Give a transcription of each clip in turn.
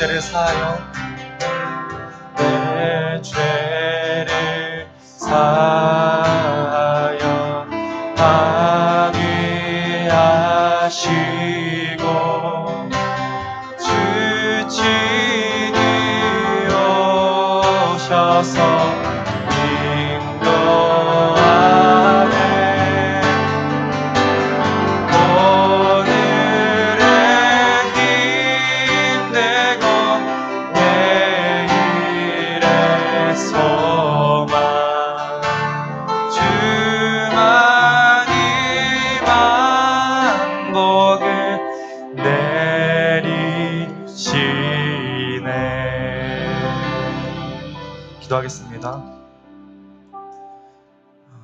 죄를 사하여 내 죄를 사하여 합의하시고 주 친히 오셔서 기도하겠습니다.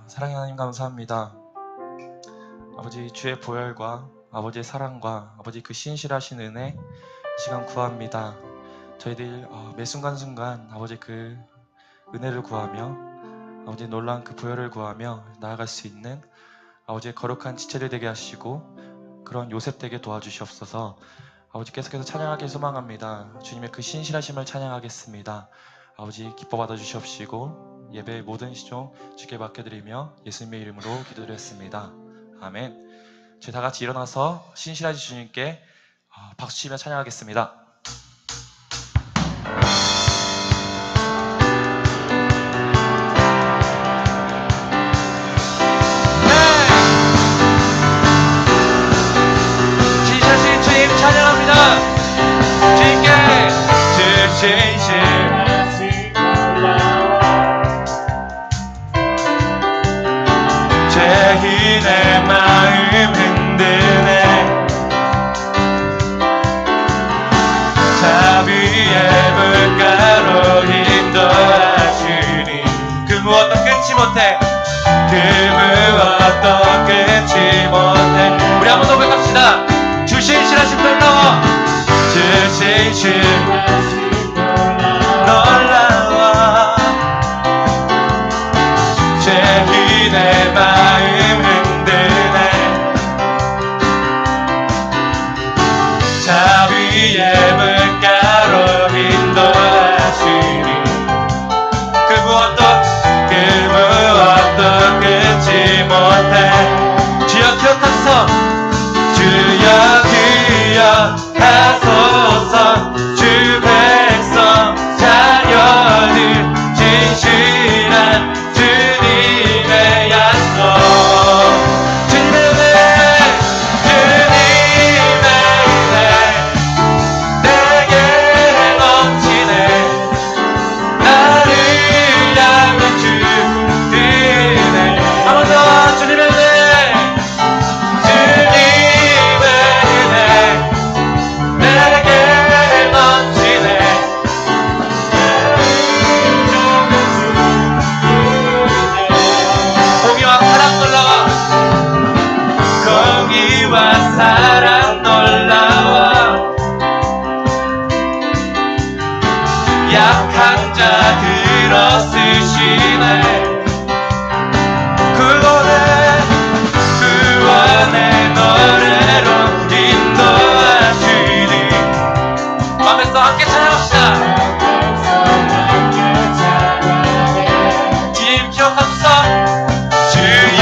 사랑의 하나님 감사합니다. 아버지 주의 보혈과 아버지의 사랑과 아버지 그 신실하신 은혜 시간 구합니다. 저희들 매 순간순간 아버지 그 은혜를 구하며 아버지 놀라운 그 보혈을 구하며 나아갈 수 있는 아버지의 거룩한 지체들 되게 하시고 그런 요셉 되게 도와주시옵소서. 아버지 계속해서 찬양하길 소망합니다. 주님의 그 신실하심을 찬양하겠습니다. 아버지 기뻐 받아주시옵시고 예배의 모든 시종 주께 맡겨드리며 예수님의 이름으로 기도드렸습니다. 아멘. 저희 다 같이 일어나서 신실하신 주님께 박수치며 찬양하겠습니다. 신실하신 주님 찬양합니다. 주님께 주 신실 내 마음 흔드네 자비의 물가로 인도하시니 그 무엇도 끊지 못해 그 무엇도 끊지 못해 우리 한번 더 고백합시다. 주 신실하심 놀라워 주 신실하심 놀라워 죄인 내 마음 자비의 물가로 인도하시니 그 무엇도 끊지 못해 주여 기억하소서 주여 기억하소서 주 백성 자녀들 진실한 주님의 약속 사랑 놀라워 약한 자 들어쓰시네 구원의 노래로 인도하시니 마음에서 함께 찬양합시다. 주님 기억하소서 주여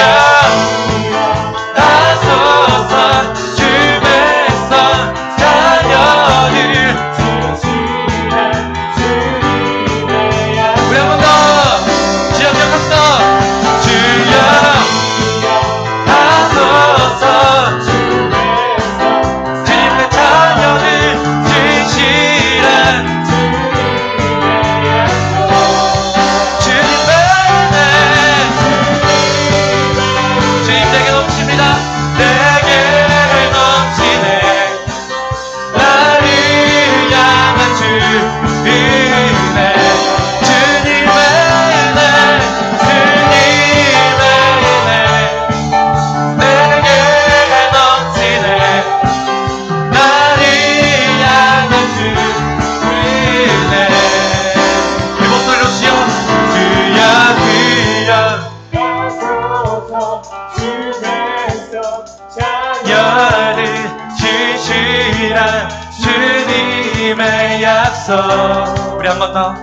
주님의 약속 하소. 우리 한 번 더.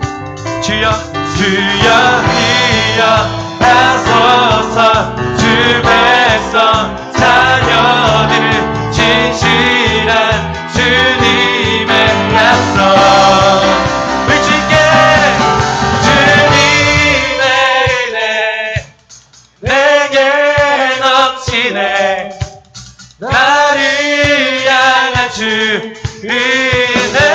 주여 주여 하소서. 주 백성 자녀들 진실한 주님의 약속. 우리 주께 주님의 은혜 내게 넘치네. 나를 향한 주 은혜.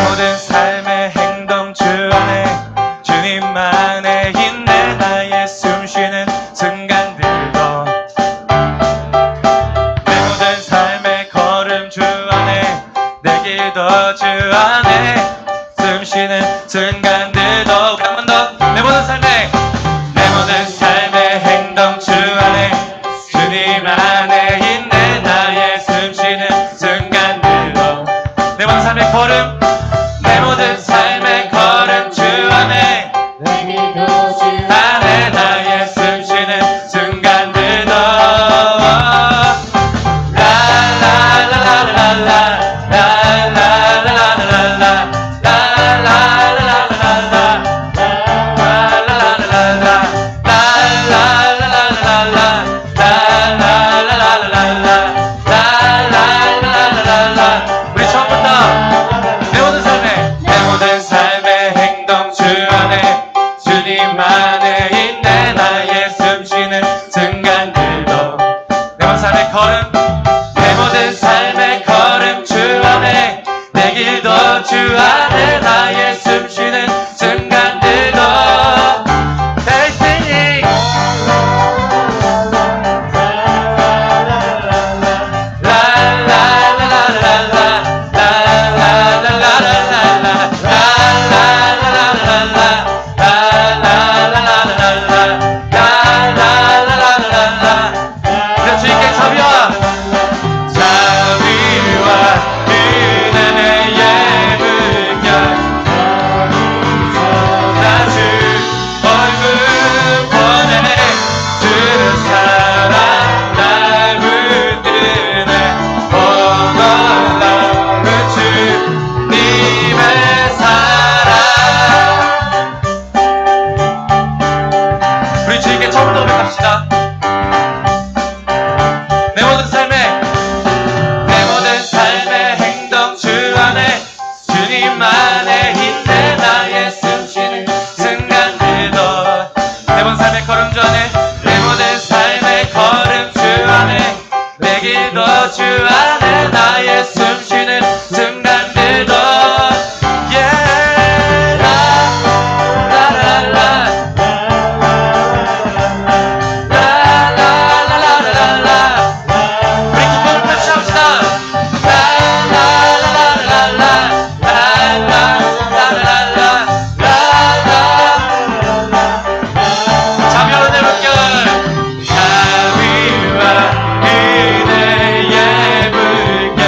모든 삶의 행동 주 안에 주님만의 인내. 나의 숨쉬는 순간들도 내 모든 삶의 걸음 주 안에 내 길도 주 안에 숨쉬는 순간들도. 한 번 더. 내 모든 삶의 행동 주 안에 주님 안에 인내. 나의 숨쉬는 순간들도 내 모든 삶의 걸음 내 모든 삶의 걸음 주 안에 내 길도 주 안에 나의 숨쉬는 순간들도. 우리 처음부터 내 모든 삶의 행동 주 안에 주님만의 인내. 나의 숨쉬는 순간들도 내 모든 삶의 걸음 내 모든 삶의 걸음 주 안에 내 길도 주 안에 나의 숨쉬는 순간들도. Destiny 주님께 자비와 은혜의 예물결 나 주 얼굴 보내. 주 사랑 날 붙드네. 오늘날은 주님의 사랑. 우리 주님께 처음부터 고백합시다. 내 모든 삶의 행동 주 안에 주님만의 인내. 나의 숨쉬는 순간들도 내 모든 삶의 걸음 주 안에 내 모든 삶의 걸음 주 안에 내 길도 주 안에 나의 숨쉬는 순간들도. Yeah. 우리 기쁨을 펼쳐합시다. 자비와 은혜의 물결 자비와 은혜의 물결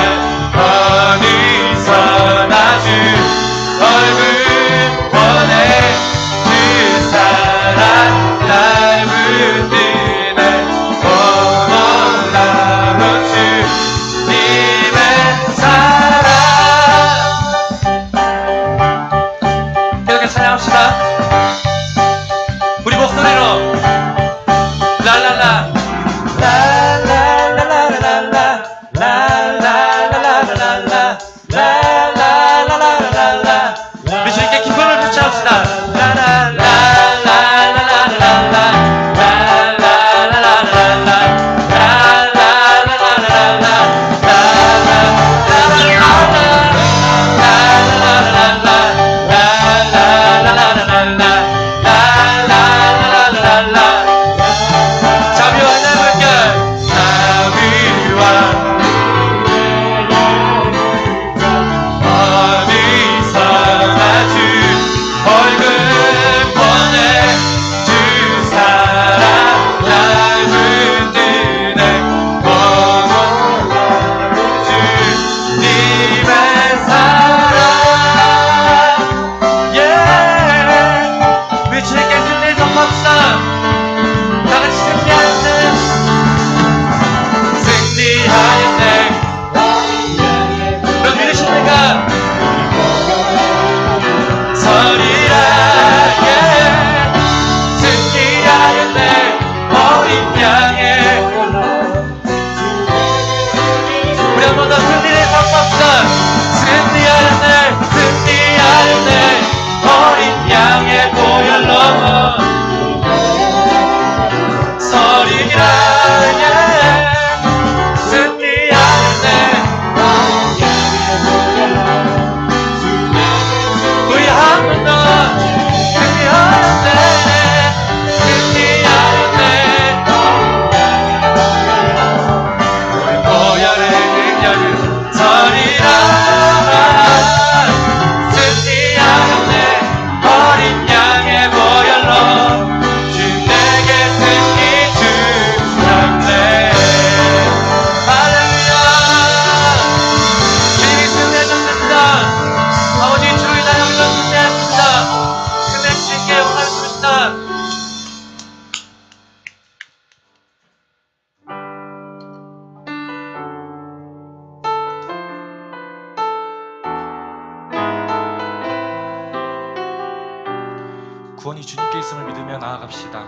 구원이 주님께 있음을 믿으며 나아갑시다.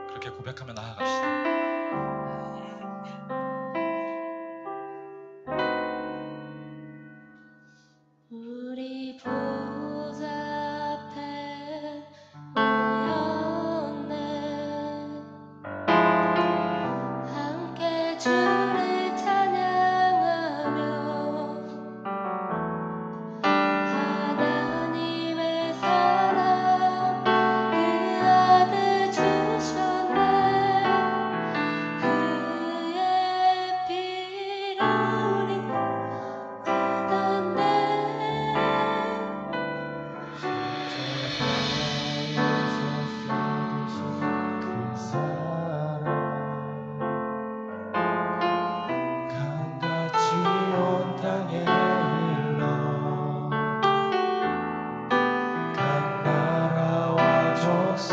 그렇게 고백하며 나아갑시다. 우리 보좌 앞에 모였네. 함께 주를 찬양하며 하나님의 사랑 그 아들 주셨네. 그의 피로 우리 얻었네. 강같이 온 땅에 흘러 각 나라와 족속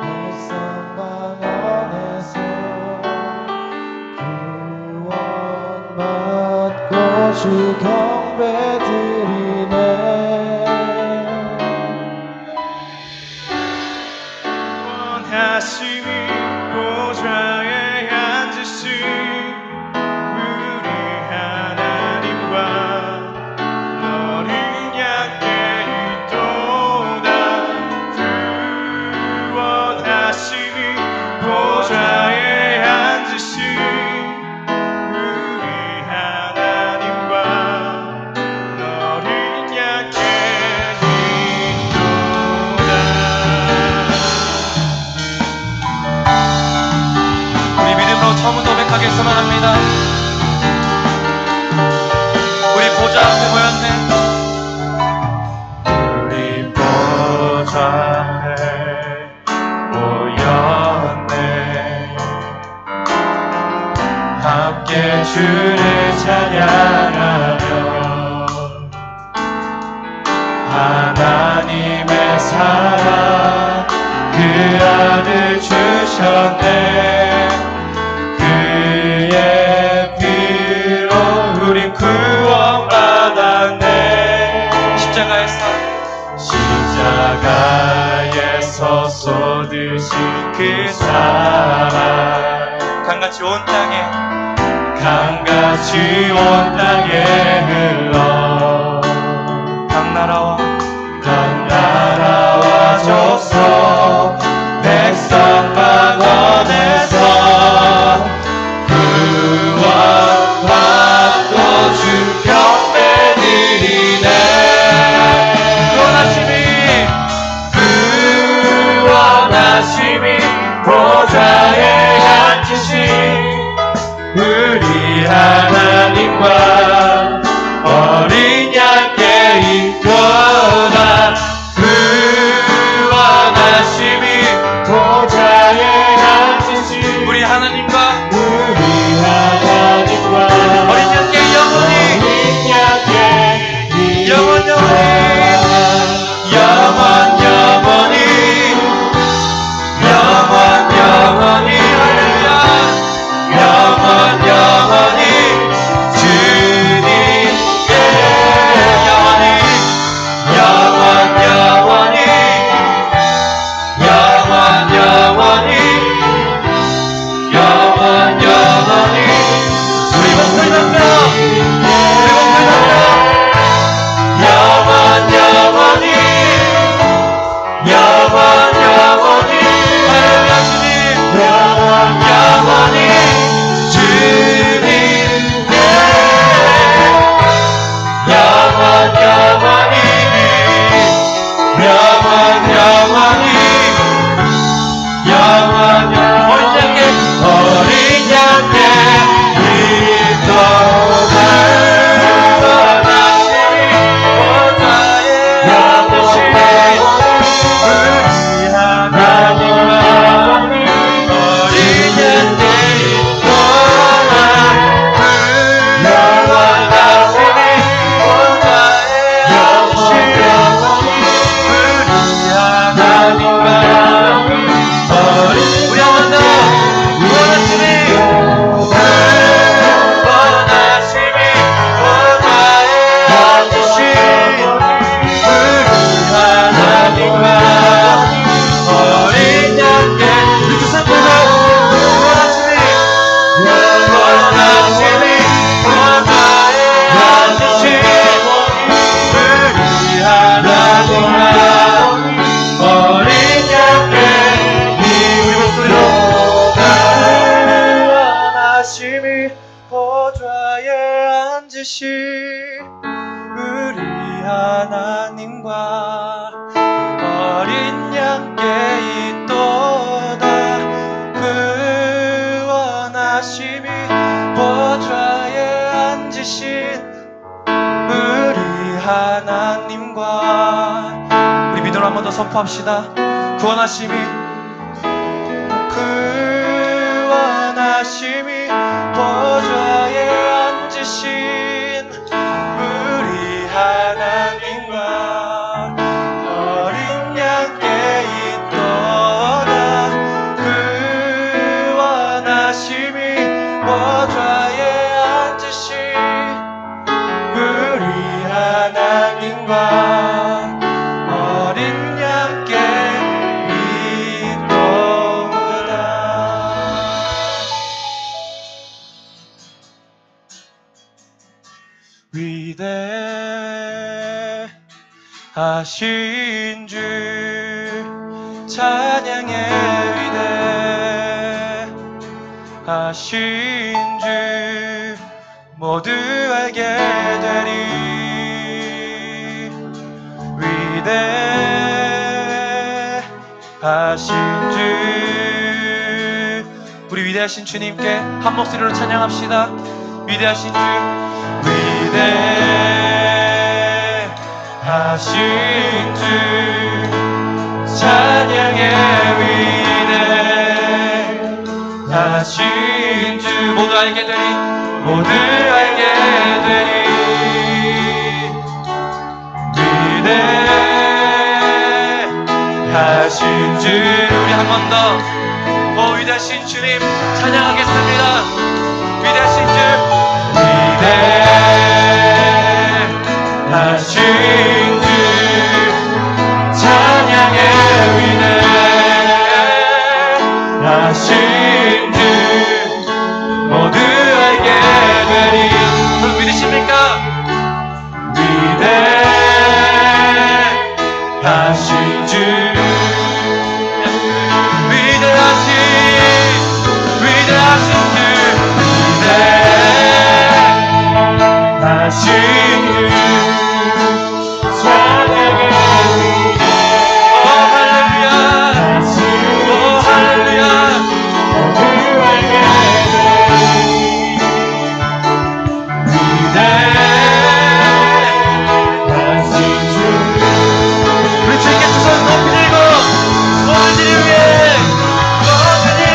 백성방 안에서 구원받고 주 경배드리네. 원하심이 보좌에 앉으신 우리 하나님과 어린 양께 있도다. 구원하심이 보좌에 앉으신 우리 하나님과 어린 양께 있도다. 우리 믿음으로 처음은 고백하게 선언합니다. 우리 보좌 앞에 모였네. 우리 보좌 앞에 모였네. 함께 주를 찬양하며 하나님의 사랑 그 아들 주셨네. 그의 피로 우린 구원받았네. 십자가에서 쏟으신 그 사랑 강같이 온 땅에 흘러 각 나라와 족속 백성방 안에서 구원받고 주 경배드리네. 구원하심이 보좌에 앉으신 우리 하나님과 어린 양께 있도다. 구원하심이 보좌에 앉으신 우리 하나님과 어린 양께 영원히 영원히 주님 원하심이 보좌에 앉으신 우리 하나님과 어린 양의 우리 목소리로 원하심이 보좌에 앉으신 우리 하나님과 어린 양께 있도다 그 원하심이 보좌에 앉으신 우리 하나님과 우리 믿음으로 한 번 더 선포합시다. 그 원하심이 보좌에 앉으신 우리 하나님과 어린 양께 있도다 그 원하심이 보좌에 앉으신 우리 하나님과 어린 양께 있도다. 위대하신 주 찬양의 위대하신 주 모두 알게 되리 위대하신 주 우리 위대하신 주님께 한 목소리로 찬양합시다. 위대하신 주 위대하신 주 찬양의 위대하신 주 모두 알게 되리 모두 알게 되리 위대하신 주 우리 한 번 더 위대하신 주님 찬양하겠습니다. 위대하신 주 위대하신 주 찬양의 위대하신 주 모두 알게 되리 여러분 믿으십니까? 위대하신 주 위대하신 주 위대하신 주 찬양의 할렐루야 할렐루야 모두 알게 위대하신 주 우리 주님께 두 손 높이 들고 모든 일 위해 모든 일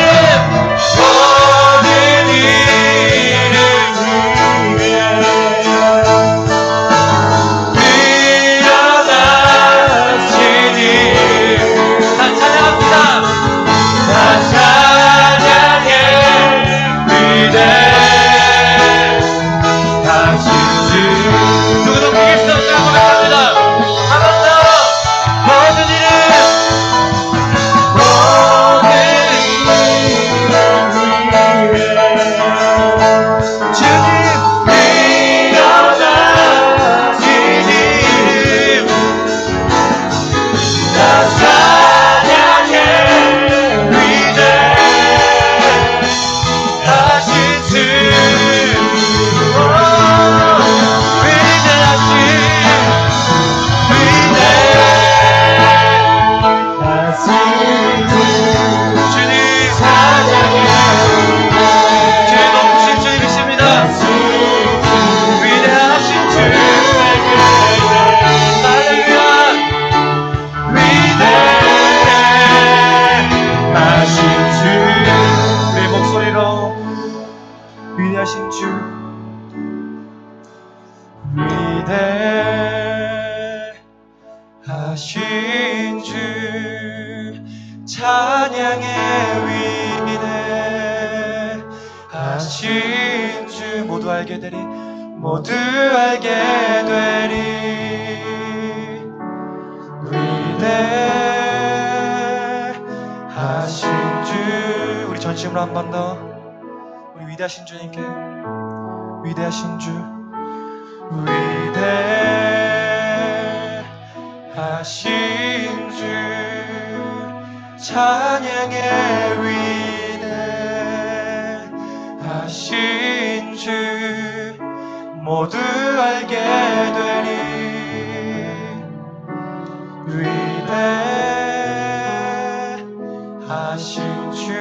위대하신 주 위대하신 주 찬양의 위대하신 주 모두 알게 되리 모두 알게 되리 위대하신 주 우리 전심으로 한 번 더 우리 위대하신 주님께 위대하신 주 위대하신 주 찬양의 위대하신 주 모두 알게 되리 위대하신 주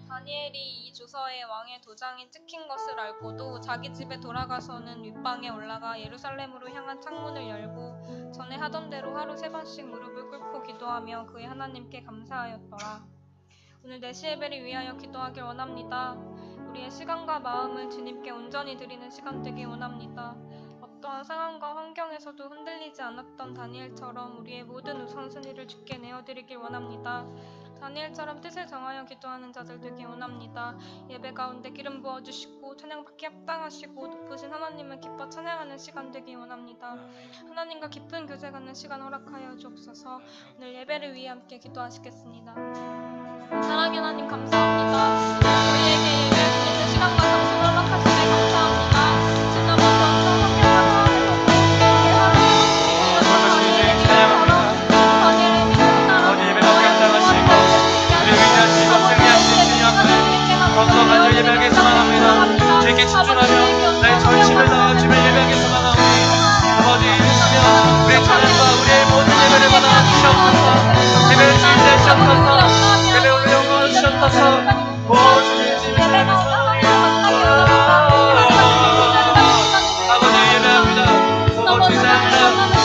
다니엘이 이 조서에 왕의 도장이 찍힌 것을 알고도 자기 집에 돌아가서는 윗방에 올라가 예루살렘으로 향한 창문을 열고 전에 하던 대로 하루 3번씩 무릎을 꿇고 기도하며 그의 하나님께 감사하였더라. 오늘 내시 예배를 위하여 기도하길 원합니다. 우리의 시간과 마음을 주님께 온전히 드리는 시간 되길 원합니다. 어떠한 상황과 환경에서도 흔들리지 않았던 다니엘처럼 우리의 모든 우선순위를 주께 내어드리길 원합니다. 다니엘처럼 뜻을 정하여 기도하는 자들 되길 원합니다. 예배 가운데 기름 부어주시고 찬양받기 합당하시고 높으신 하나님을 기뻐 찬양하는 시간 되길 원합니다. 하나님과 깊은 교제 갖는 시간 허락하여 주옵소서. 오늘 예배를 위해 함께 기도하시겠습니다. 사랑의 하나님 감사합니다. 저희에게 예배할 수 있는 시간과 장소를 허락하시네 감사합니다. 지난번 전처럼 성경과 하나님을 보고 우리의 하루를 건강한 예배하게 소망합니다. 주께 집중하며 나의 전심을 다하여 주를 예배하게 소망하오니 아버지 주시며 우리의 찬양과 우리의 모든 예배를 받아 주시옵소서. 예배를 주인대 주옵소서. 예배 오늘 영광을 주옵소서. 오 주님 주님을 소망하오니 아버지 예배합니다. 오 감사합니다.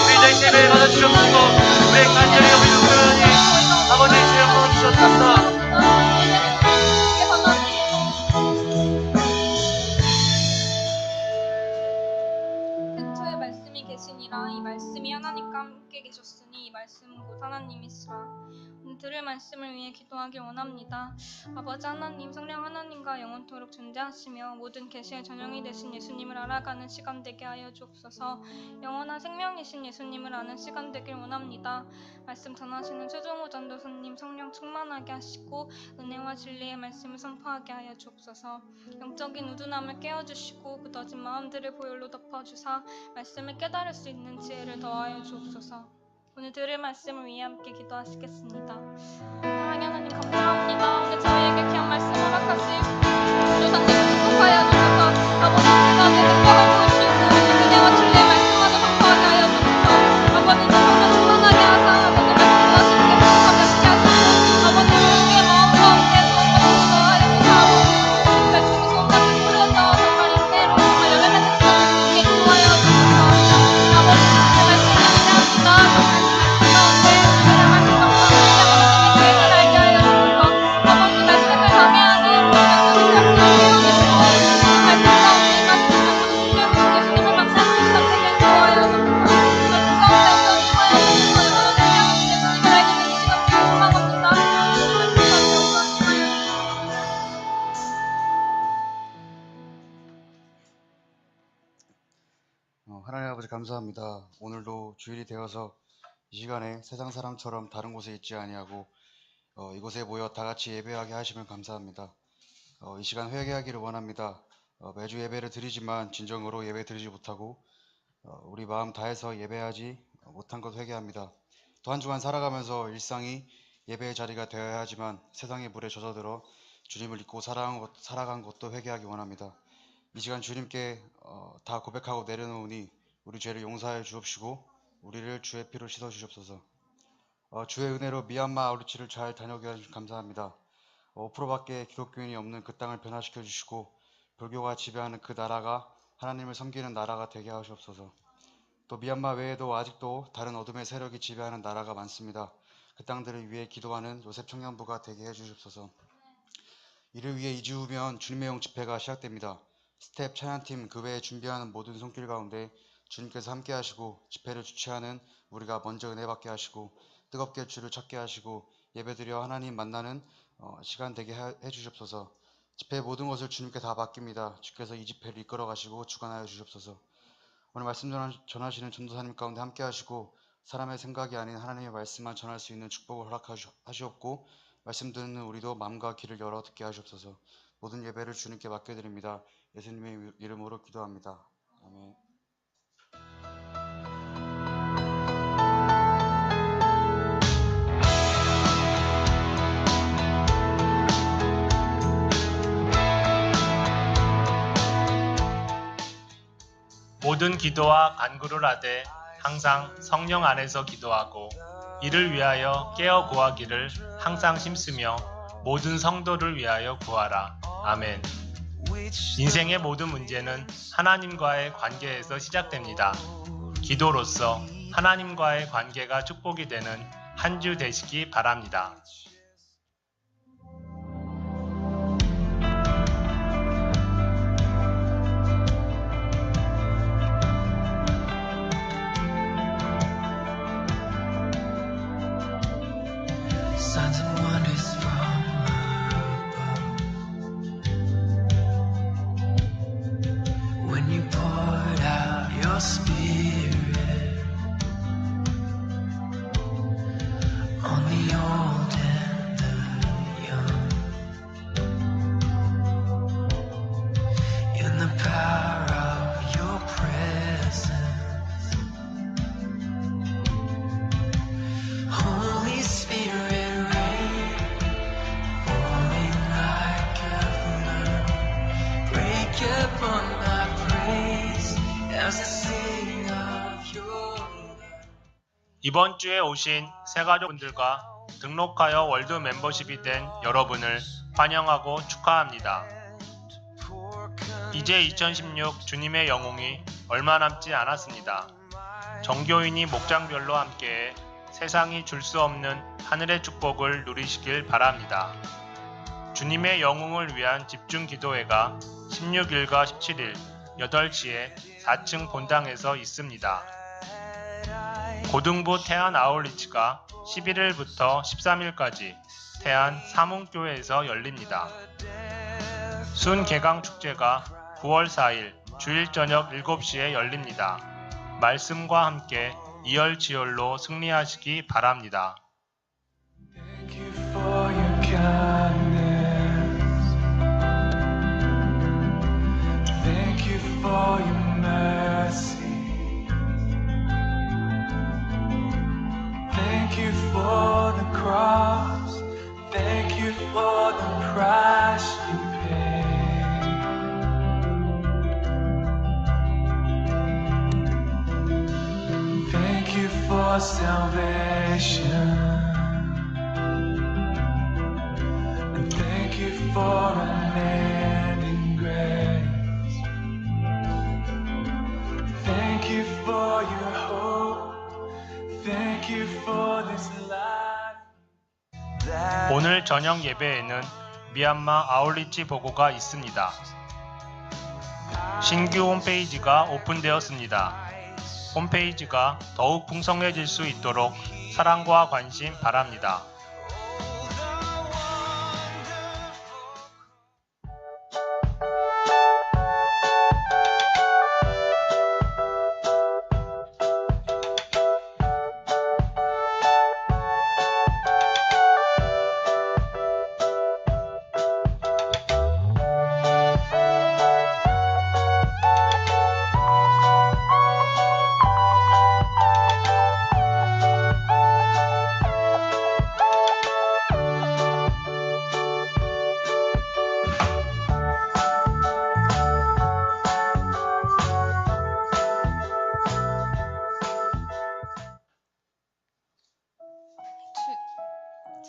우리 다시 예배를 받아 주옵소서. 우리의 간절히 여기 누구니 아버지 주 영광을 주옵소서. 태초에 말씀이 계시니라. 이 말씀이 하나님과 함께 계셨으니 이 말씀은 곧 하나님이시라. 오늘 들을 말씀을 위해 기도하길 원합니다. 아버지 하나님, 성령 하나님과 영원토록 존재하시며 모든 계시의 전형이 되신 예수님을 알아가는 시간 되게 하여 주옵소서. 영원한 생명이신 예수님을 아는 시간 되길 원합니다. 말씀 전하시는 최종호 전도사님 성령 충만하게 하시고 은혜와 진리의 말씀을 선포하게 하여 주옵소서. 영적인 우둔함을 깨워주시고 굳어진 마음들을 보혈로 덮어주사 말씀을 깨달을 수 있는 지혜를 더하여 주옵소서. 오늘 들을 말씀을 위해 함께 기도하시겠습니다. 사랑의 하나님 감사합니다. 오늘 저희에게 귀한 말씀 허락하신 전도사님을 축복하여 주셔서 아버지 시간에 능력을 보여주시고 은혜와 진리의 말씀마저 선포하게 하여 주셔서 아버지 성령 충만하게 하사 아버지 말씀 하시는 게 감격케 하시고 아버지 우리의 마음 가운데 무엇보다 더하여 주사 아버지 말씀이 소원같이 뿌려져 정말 인내로 정말 열매 맺는 시간 될 수 있게 기도하여 주셔서 아버지 주님의 말씀을 기대합니다. 하나님 아버지 감사합니다. 오늘도 주일이 되어서 이 시간에 세상 사람처럼 다른 곳에 있지 아니하고 이곳에 모여 다 같이 예배하게 하시면 감사합니다. 이 시간 회개하기를 원합니다. 매주 예배를 드리지만 진정으로 예배 드리지 못하고 우리 마음 다해서 예배하지 못한 것 회개합니다. 또 한 주간 살아가면서 일상이 예배의 자리가 되어야 하지만 세상의 물에 젖어들어 주님을 잊고 살아간 것도 회개하기 원합니다. 이 시간 주님께 다 고백하고 내려놓으니 우리 죄를 용서하여 주옵시고 우리를 주의 피로 씻어 주시옵소서. 주의 은혜로 미얀마 아우리치를 잘 다녀오게 해주셔서 감사합니다. 5%밖에 기독교인이 없는 그 땅을 변화시켜 주시고 불교가 지배하는 그 나라가 하나님을 섬기는 나라가 되게 하시옵소서. 또 미얀마 외에도 아직도 다른 어둠의 세력이 지배하는 나라가 많습니다. 그 땅들을 위해 기도하는 요셉 청년부가 되게 해주시옵소서. 이를 위해 2주 후면 주님의 영 집회가 시작됩니다. 스텝 찬양팀 그 외에 준비하는 모든 손길 가운데 주님께서 함께 하시고 집회를 주최하는 우리가 먼저 은혜 받게 하시고 뜨겁게 주를 찾게 하시고 예배드려 하나님 만나는 시간 되게 해주시옵소서. 집회의 모든 것을 주님께 다 맡깁니다. 주께서 이 집회를 이끌어 가시고 주관하여 주시옵소서. 오늘 말씀 전하시는 전도사님 가운데 함께 하시고 사람의 생각이 아닌 하나님의 말씀만 전할 수 있는 축복을 허락하시옵고 말씀 듣는 우리도 마음과 귀를 열어 듣게 하시옵소서. 모든 예배를 주님께 맡겨드립니다. 예수님의 이름으로 기도합니다. 아멘. 모든 기도와 간구를 하되 항상 성령 안에서 기도하고 이를 위하여 깨어 구하기를 항상 힘쓰며 모든 성도를 위하여 구하라. 아멘. 인생의 모든 문제는 하나님과의 관계에서 시작됩니다. 기도로서 하나님과의 관계가 축복이 되는 한 주 되시기 바랍니다. Signs and wonders from above. When you poured out your spirit on the old and the young, in the power of your presence, Holy Spirit. Upon my praise as I sing of your love. 이번 주에 오신 새가족분들과 등록하여 월드 멤버십이 된 여러분을 환영하고 축하합니다. 이제 2016 주님의 영웅이 얼마 남지 않았습니다. 정교인이 목장별로 함께해 세상이 줄 수 없는 하늘의 축복을 누리시길 바랍니다. 주님의 영웅을 위한 집중 기도회가 16일과 17일 8시에 4층 본당에서 있습니다. 고등부 태안 아울리치가 11일부터 13일까지 태안 사문교회에서 열립니다. 순 개강 축제가 9월 4일 주일 저녁 7시에 열립니다. 말씀과 함께 이열치열로 승리하시기 바랍니다. Thank you for your kindness. Thank you for your mercy. Thank you for the cross. Thank you for the price you paid. Thank you for salvation. And thank you for unending grace. Thank you for your hope. Thank you for this life. 오늘 저녁 예배에는 미얀마 아울리치 보고가 있습니다. 신규 홈페이지가 오픈되었습니다. 홈페이지가 더욱 풍성해질 수 있도록 사랑과 관심 바랍니다.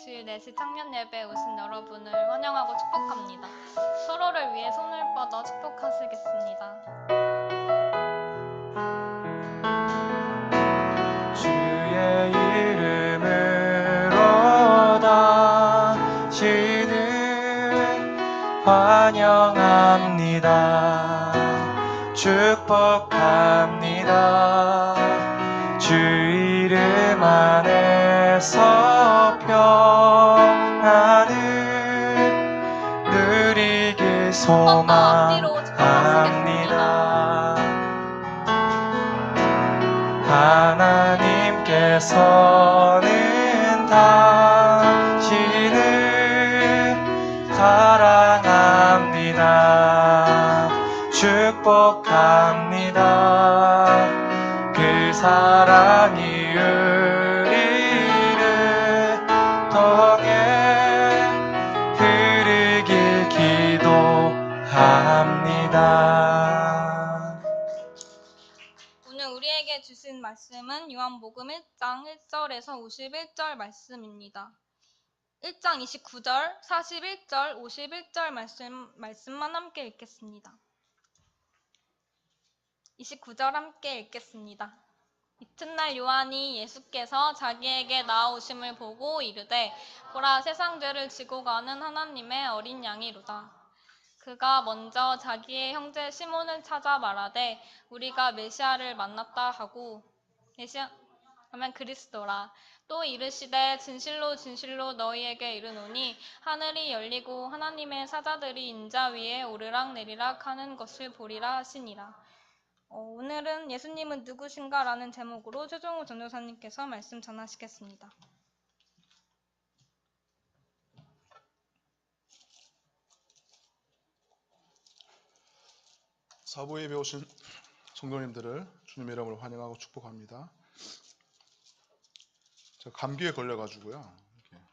주일 4시 청년 예배에 오신 여러분을 환영하고 축복합니다. 서로를 위해 손을 뻗어 축복하시겠습니다. 주의 이름으로 다시는 환영합니다. 축복합니다. 주 이름 안에서 평안을 누리길 소망합니다. 하나님께 위해서는 당신을 사랑합니다. 축복합니다. 그 사랑이 우리를 통해 흐르길 기도합니다. 오늘 우리에게 주신 말씀은 요한복음 1장 1절에서 51절 말씀입니다. 1장 29절, 41절, 51절 말씀만 함께 읽겠습니다. 29절 함께 읽겠습니다. 이튿날 요한이 예수께서 자기에게 나아오심을 보고 이르되 보라 세상 죄를 지고 가는 하나님의 어린 양이로다. 그가 먼저 자기의 형제 시몬을 찾아 말하되 우리가 메시아를 만났다 하고 메시아 하면 그리스도라. 또 이르시되 진실로 진실로 너희에게 이르노니 하늘이 열리고 하나님의 사자들이 인자 위에 오르락내리락 하는 것을 보리라 하시니라. 오늘은 예수님은 누구신가? 라는 제목으로 최종우 전도사님께서 말씀 전하시겠습니다. 사부 예배 오신 성도님들을 주님의 이름으로 환영하고 축복합니다. 제가 감기에 걸려가지고요. 이렇게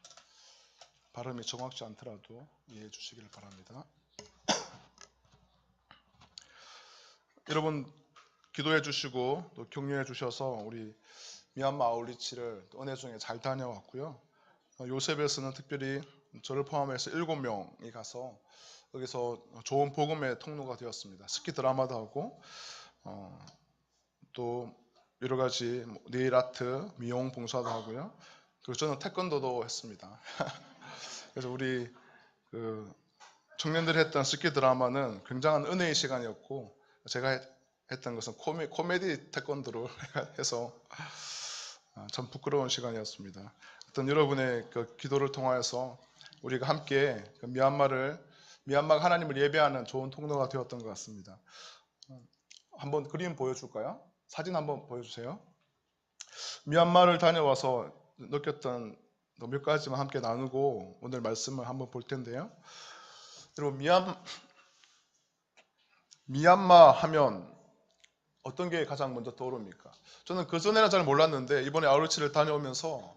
발음이 정확지 않더라도 이해해 주시길 바랍니다. 여러분 기도해 주시고 또 격려해 주셔서 우리 미얀마 아울리치를 은혜 중에 잘 다녀왔고요. 요셉에서는 특별히 저를 포함해서 7명이 가서 여기서 좋은 복음의 통로가 되었습니다. 스키 드라마도 하고 또 여러 가지 네일 아트, 미용 봉사도 하고요. 그리고 저는 태권도도 했습니다. 그래서 우리 청년들이 했던 스키 드라마는 굉장한 은혜의 시간이었고 제가 했던 것은 코미디 태권도를 해서 참 부끄러운 시간이었습니다. 어떤 여러분의 그 기도를 통하여서 우리가 함께 미얀마가 하나님을 예배하는 좋은 통로가 되었던 것 같습니다. 한번 그림 보여줄까요? 사진 한번 보여주세요. 미얀마를 다녀와서 느꼈던 몇 가지만 함께 나누고 오늘 말씀을 한번 볼 텐데요. 여러분 미얀마 하면 어떤 게 가장 먼저 떠오릅니까? 저는 그전에는 잘 몰랐는데 이번에 아울리치를 다녀오면서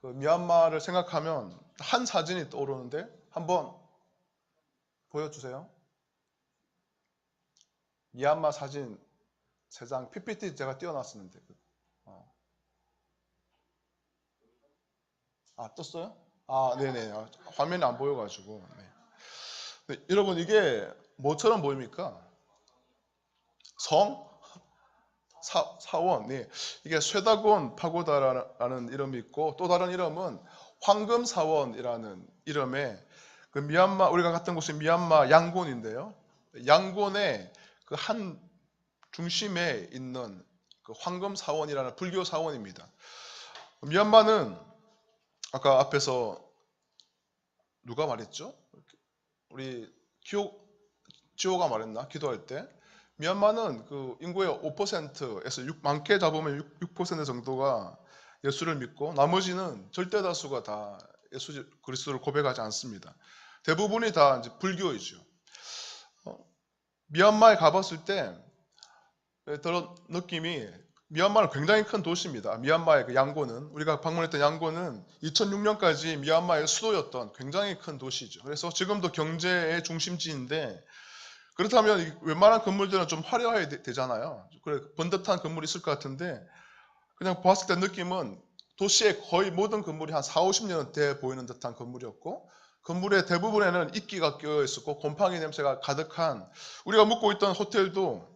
미얀마를 생각하면 한 사진이 떠오르는데 한번 보여주세요. 미얀마 사진 3장 PPT 제가 띄워놨었는데 떴어요? 네네. 화면이 안 보여가지고 네. 여러분 이게 뭐처럼 보입니까? 사원. 네. 이게 쇠다곤 파고다라는 이름이 있고 또 다른 이름은 황금사원이라는 이름의 우리가 갔던 곳이 미얀마 양곤인데요. 양곤의 그 한 중심에 있는 그 황금사원이라는 불교 사원입니다. 미얀마는 아까 앞에서 누가 말했죠? 우리 지호가 말했나? 기도할 때 미얀마는 그 인구의 5%에서 많게 잡으면 6% 정도가 예수를 믿고 나머지는 절대 다수가 다 예수 그리스도를 고백하지 않습니다. 대부분이 다 이제 불교이죠. 미얀마에 가봤을 때 그런 느낌이 미얀마는 굉장히 큰 도시입니다. 미얀마의 그 양곤은 우리가 방문했던 양곤은 2006년까지 미얀마의 수도였던 굉장히 큰 도시죠. 그래서 지금도 경제의 중심지인데 그렇다면 웬만한 건물들은 좀 화려해야 되잖아요. 그래 번듯한 건물이 있을 것 같은데 그냥 봤을 때 느낌은 도시의 거의 모든 건물이 한 40-50년 돼 보이는 듯한 건물이었고 건물의 대부분에는 이끼가 끼어 있었고 곰팡이 냄새가 가득한 우리가 묵고 있던 호텔도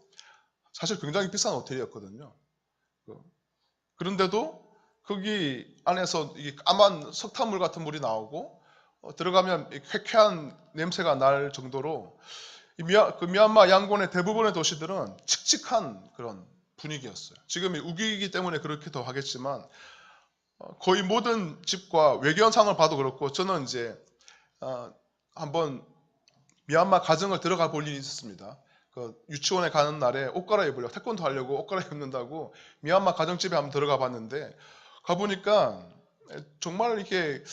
사실 굉장히 비싼 호텔이었거든요. 그런데도 거기 안에서 이 까만 석탄물 같은 물이 나오고 들어가면 쾌쾌한 냄새가 날 정도로 그 미얀마 양곤의 대부분의 도시들은 칙칙한 그런 분위기였어요. 지금이 우기이기 때문에 그렇기도 하겠지만 거의 모든 집과 외견상을 봐도 그렇고 저는 이제 한번 미얀마 가정을 들어가 볼 일이 있었습니다. 그 유치원에 가는 날에 옷 갈아입으려고 태권도 하려고 옷 갈아입는다고 미얀마 가정집에 한번 들어가 봤는데 가보니까 정말 이게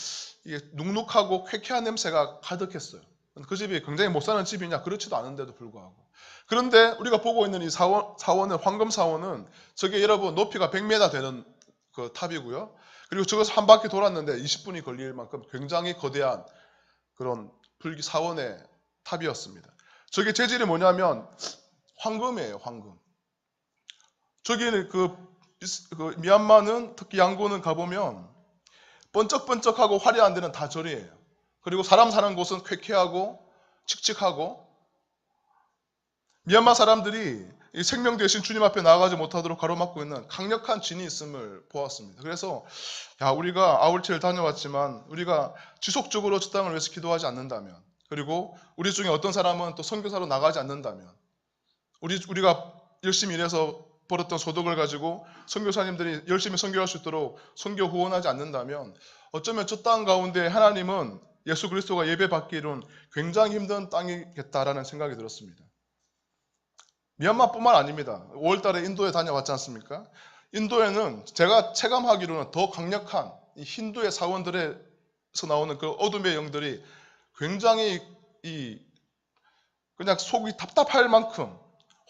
눅눅하고 쾌쾌한 냄새가 가득했어요. 그 집이 굉장히 못 사는 집이냐? 그렇지도 않은데도 불구하고. 그런데 우리가 보고 있는 이 사원은 황금 사원은 저게 여러분 높이가 100m 되는 그 탑이고요. 그리고 저것을 한 바퀴 돌았는데 20분이 걸릴 만큼 굉장히 거대한 그런 사원의 탑이었습니다. 저게 재질이 뭐냐면 황금이에요, 황금. 저기는 그 미얀마는 특히 양고는 가보면 번쩍번쩍하고 화려한 데는 다 절이에요. 그리고 사람 사는 곳은 쾌쾌하고 칙칙하고 미얀마 사람들이 이 생명 대신 주님 앞에 나아가지 못하도록 가로막고 있는 강력한 진이 있음을 보았습니다. 그래서 우리가 아울체를 다녀왔지만 우리가 지속적으로 저 땅을 위해서 기도하지 않는다면, 그리고 우리 중에 어떤 사람은 또 선교사로 나가지 않는다면, 우리가 열심히 일해서 벌었던 소득을 가지고 선교사님들이 열심히 선교할 수 있도록 선교 후원하지 않는다면 어쩌면 저 땅 가운데 하나님은 예수 그리스도가 예배받기로는 굉장히 힘든 땅이겠다라는 생각이 들었습니다. 미얀마뿐만 아닙니다. 5월달에 인도에 다녀왔지 않습니까? 인도에는 제가 체감하기로는 더 강력한 이 힌두의 사원들에서 나오는 그 어둠의 영들이 굉장히 그냥 속이 답답할 만큼,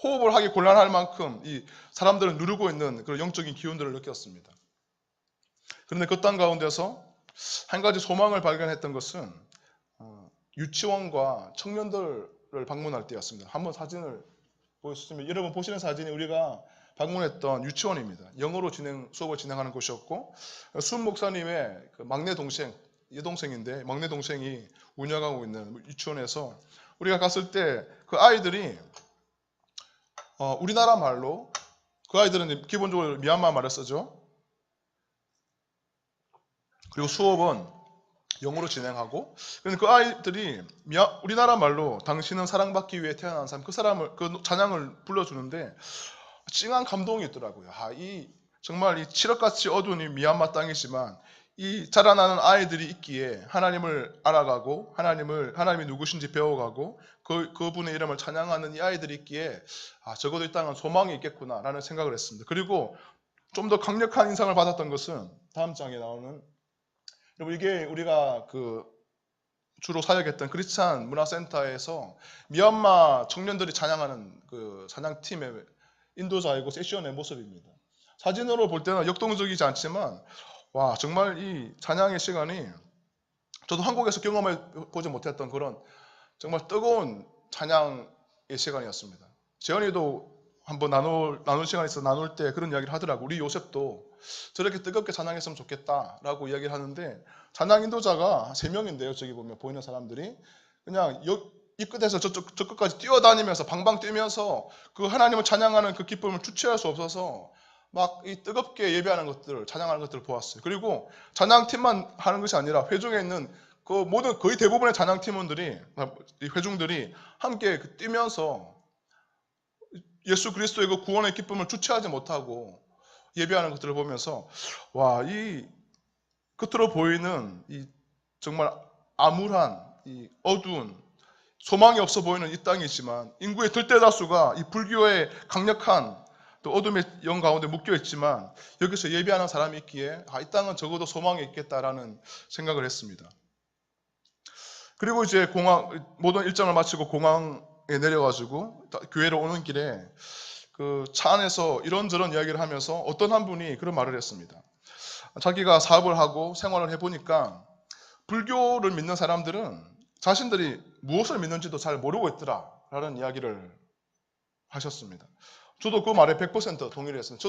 호흡을 하기 곤란할 만큼 이 사람들을 누르고 있는 그런 영적인 기운들을 느꼈습니다. 그런데 그 땅 가운데서 한 가지 소망을 발견했던 것은 유치원과 청년들을 방문할 때였습니다. 한번 사진을 보여주시면, 여러분 보시는 사진이 우리가 방문했던 유치원입니다. 영어로 수업을 진행하는 곳이었고, 순 목사님의 그 막내 동생, 여동생인데 막내 동생이 운영하고 있는 유치원에서 우리가 갔을 때 그 아이들이 우리나라 말로, 그 아이들은 기본적으로 미얀마 말을 쓰죠. 그리고 수업은 영어로 진행하고, 그런데 그 아이들이 우리나라 말로 당신은 사랑받기 위해 태어난 사람, 그 찬양을 불러주는데 찡한 감동이 있더라고요. 정말 이 칠흑같이 어두운 이 미얀마 땅이지만 이 자라나는 아이들이 있기에 하나님을 알아가고 하나님이 누구신지 배워가고 그분의 이름을 찬양하는 이 아이들이 있기에 적어도 이 땅은 소망이 있겠구나라는 생각을 했습니다. 그리고 좀 더 강력한 인상을 받았던 것은 다음 장에 나오는, 여러분 이게 우리가 주로 사역했던 크리스찬 문화센터에서 미얀마 청년들이 찬양하는 그 찬양팀의 인도자이고 세션의 모습입니다. 사진으로 볼 때는 역동적이지 않지만 정말 이 찬양의 시간이 저도 한국에서 경험해 보지 못했던 그런 정말 뜨거운 찬양의 시간이었습니다. 재현이도 한번 나눌 시간이 있어서 나눌 때 그런 이야기를 하더라고. 우리 요셉도 저렇게 뜨겁게 찬양했으면 좋겠다라고 이야기를 하는데, 찬양 인도자가 3명인데요. 저기 보면 보이는 사람들이 그냥 이 끝에서 저 끝까지 뛰어다니면서 방방 뛰면서 그 하나님을 찬양하는 그 기쁨을 주체할 수 없어서 막 이 뜨겁게 예배하는 것들을, 찬양하는 것들을 보았어요. 그리고 찬양팀만 하는 것이 아니라 회중에 있는 그 거의 대부분의 찬양팀원들이, 회중들이 함께 뛰면서 예수 그리스도의 그 구원의 기쁨을 주체하지 못하고 예배하는 것들을 보면서 이 겉으로 보이는 이 정말 암울한, 이 어두운, 소망이 없어 보이는 이 땅이지만 인구의 절대다수가 이 불교의 강력한 또 어둠의 영 가운데 묶여 있지만 여기서 예배하는 사람이 있기에 이 땅은 적어도 소망이 있겠다라는 생각을 했습니다. 그리고 이제 모든 일정을 마치고 공항에 내려가지고 교회로 오는 길에 그 차 안에서 이런저런 이야기를 하면서 어떤 한 분이 그런 말을 했습니다. 자기가 사업을 하고 생활을 해보니까 불교를 믿는 사람들은 자신들이 무엇을 믿는지도 잘 모르고 있더라라는 이야기를 하셨습니다. 저도 그 말에 100% 동의를 했습니다.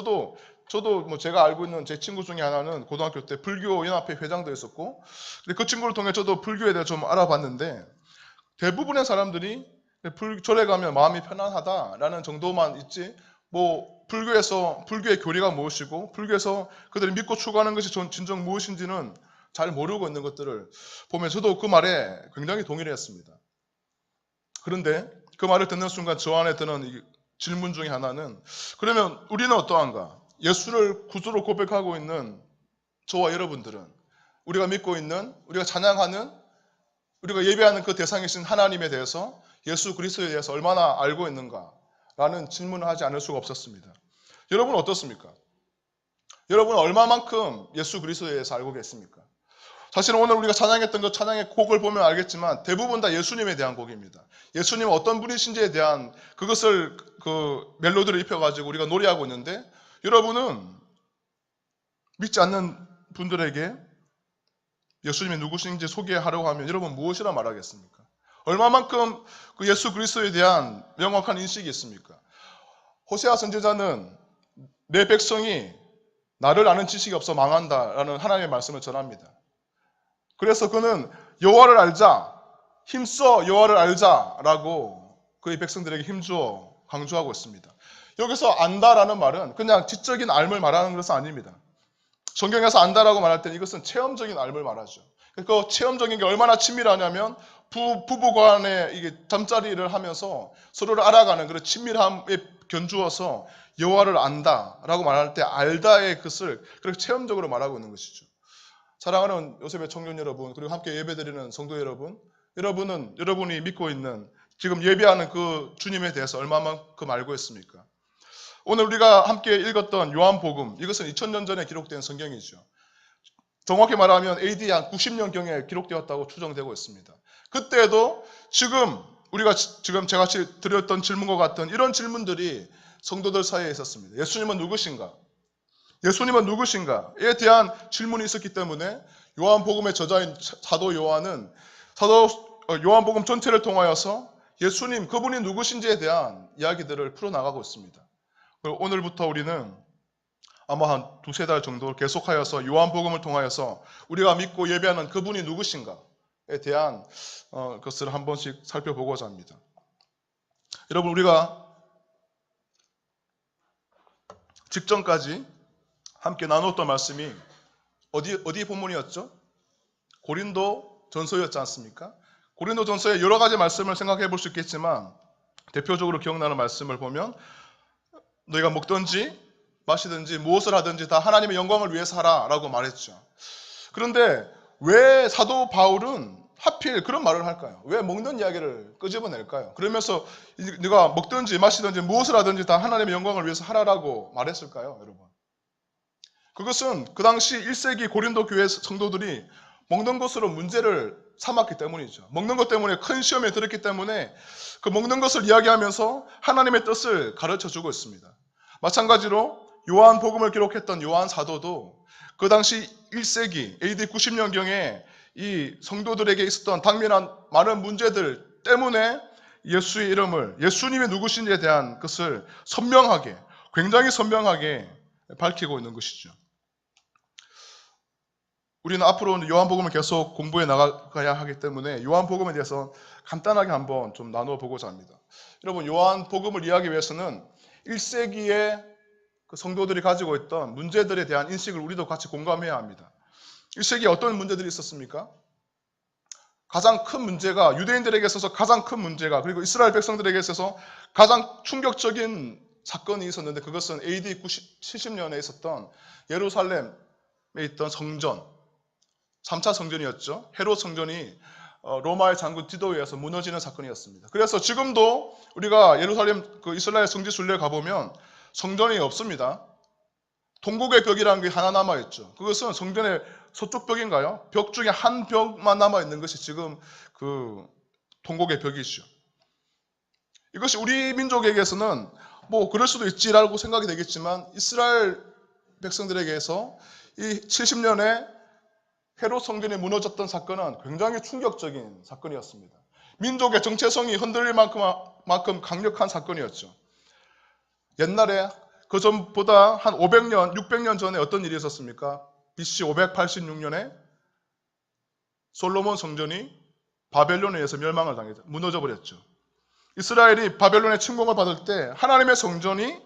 저도 뭐 제가 알고 있는 제 친구 중에 하나는 고등학교 때 불교 연합회 회장도 했었고, 근데 그 친구를 통해 저도 불교에 대해 좀 알아봤는데 대부분의 사람들이 절에 가면 마음이 편안하다라는 정도만 있지, 뭐 불교의 교리가 무엇이고 불교에서 그들이 믿고 추구하는 것이 진정 무엇인지는 잘 모르고 있는 것들을 보면 저도 그 말에 굉장히 동의를 했습니다. 그런데 그 말을 듣는 순간 저 안에 드는 질문 중에 하나는, 그러면 우리는 어떠한가? 예수를 구주로 고백하고 있는 저와 여러분들은 우리가 믿고 있는, 우리가 찬양하는, 우리가 예배하는 그 대상이신 하나님에 대해서, 예수 그리스도에 대해서 얼마나 알고 있는가? 라는 질문을 하지 않을 수가 없었습니다. 여러분은 어떻습니까? 여러분 얼마만큼 예수 그리스도에 대해서 알고 계십니까? 사실은 오늘 우리가 찬양했던 그 찬양의 곡을 보면 알겠지만 대부분 다 예수님에 대한 곡입니다. 예수님 어떤 분이신지에 대한 그것을 그 멜로디를 입혀가지고 우리가 노래하고 있는데 여러분은 믿지 않는 분들에게 예수님이 누구신지 소개하려고 하면 여러분 무엇이라 말하겠습니까? 얼마만큼 그 예수 그리스도에 대한 명확한 인식이 있습니까? 호세아 선지자는 내 백성이 나를 아는 지식이 없어 망한다라는 하나님의 말씀을 전합니다. 그래서 그는 여호와를 알자, 힘써 여호와를 알자라고 그의 백성들에게 힘주어 강조하고 있습니다. 여기서 안다라는 말은 그냥 지적인 알을 말하는 것은 아닙니다. 성경에서 안다라고 말할 때는 이것은 체험적인 알을 말하죠. 그 체험적인 게 얼마나 친밀하냐면 부부 간에 이게 잠자리를 하면서 서로를 알아가는 그런 친밀함에 견주어서 여호와를 안다라고 말할 때 알다의 것을 그렇게 체험적으로 말하고 있는 것이죠. 사랑하는 요셉의 청년 여러분, 그리고 함께 예배드리는 성도 여러분, 여러분은 여러분이 믿고 있는 지금 예배하는 그 주님에 대해서 얼마만큼 알고 있습니까? 오늘 우리가 함께 읽었던 요한복음, 이것은 2000년 전에 기록된 성경이죠. 정확히 말하면 AD 한 90년경에 기록되었다고 추정되고 있습니다. 그때도 지금 우리가 지금 제가 드렸던 질문과 같은 이런 질문들이 성도들 사이에 있었습니다. 예수님은 누구신가? 예수님은 누구신가에 대한 질문이 있었기 때문에 요한복음의 저자인 사도 요한은 요한복음 전체를 통하여서 예수님 그분이 누구신지에 대한 이야기들을 풀어나가고 있습니다. 오늘부터 우리는 아마 한 두세 달 정도 계속하여서 요한복음을 통하여서 우리가 믿고 예배하는 그분이 누구신가에 대한 것을 한 번씩 살펴보고자 합니다. 여러분 우리가 직전까지 함께 나눴던 말씀이 어디 본문이었죠? 고린도 전서였지 않습니까? 고린도 전서의 여러 가지 말씀을 생각해 볼 수 있겠지만 대표적으로 기억나는 말씀을 보면 너희가 먹든지 마시든지 무엇을 하든지 다 하나님의 영광을 위해서 하라라고 말했죠. 그런데 왜 사도 바울은 하필 그런 말을 할까요? 왜 먹는 이야기를 끄집어낼까요? 그러면서 네가 먹든지 마시든지 무엇을 하든지 다 하나님의 영광을 위해서 하라라고 말했을까요, 여러분? 그것은 그 당시 1세기 고린도 교회 성도들이 먹는 것으로 문제를 삼았기 때문이죠. 먹는 것 때문에 큰 시험에 들었기 때문에 그 먹는 것을 이야기하면서 하나님의 뜻을 가르쳐주고 있습니다. 마찬가지로 요한복음을 기록했던 요한 사도도 그 당시 1세기 AD 90년경에 이 성도들에게 있었던 당면한 많은 문제들 때문에 예수의 이름을, 예수님이 누구신지에 대한 것을 선명하게, 굉장히 선명하게 밝히고 있는 것이죠. 우리는 앞으로 요한복음을 계속 공부해 나가야 하기 때문에 요한복음에 대해서 간단하게 한번 좀 나누어 보고자 합니다. 여러분, 요한복음을 이해하기 위해서는 1세기에 그 성도들이 가지고 있던 문제들에 대한 인식을 우리도 같이 공감해야 합니다. 1세기에 어떤 문제들이 있었습니까? 가장 큰 문제가, 유대인들에게 있어서 가장 큰 문제가, 그리고 이스라엘 백성들에게 있어서 가장 충격적인 사건이 있었는데 그것은 AD 70년에 있었던 예루살렘에 있던 성전, 3차 성전이었죠. 헤롯 성전이 로마의 장군 디도에 의해서 무너지는 사건이었습니다. 그래서 지금도 우리가 예루살렘 그 이스라엘 성지 순례에 가보면 성전이 없습니다. 동국의 벽이라는 게 하나 남아있죠. 그것은 성전의 서쪽 벽인가요? 벽 중에 한 벽만 남아있는 것이 지금 그 동국의 벽이죠. 이것이 우리 민족에게서는 뭐 그럴 수도 있지라고 생각이 되겠지만 이스라엘 백성들에게서 이 70년에 헤롯 성전이 무너졌던 사건은 굉장히 충격적인 사건이었습니다. 민족의 정체성이 흔들릴 만큼 강력한 사건이었죠. 옛날에 그 전보다 한 500년, 600년 전에 어떤 일이 있었습니까? BC 586년에 솔로몬 성전이 바벨론에 의해서 멸망을 당했죠. 무너져 버렸죠. 이스라엘이 바벨론의 침공을 받을 때 하나님의 성전이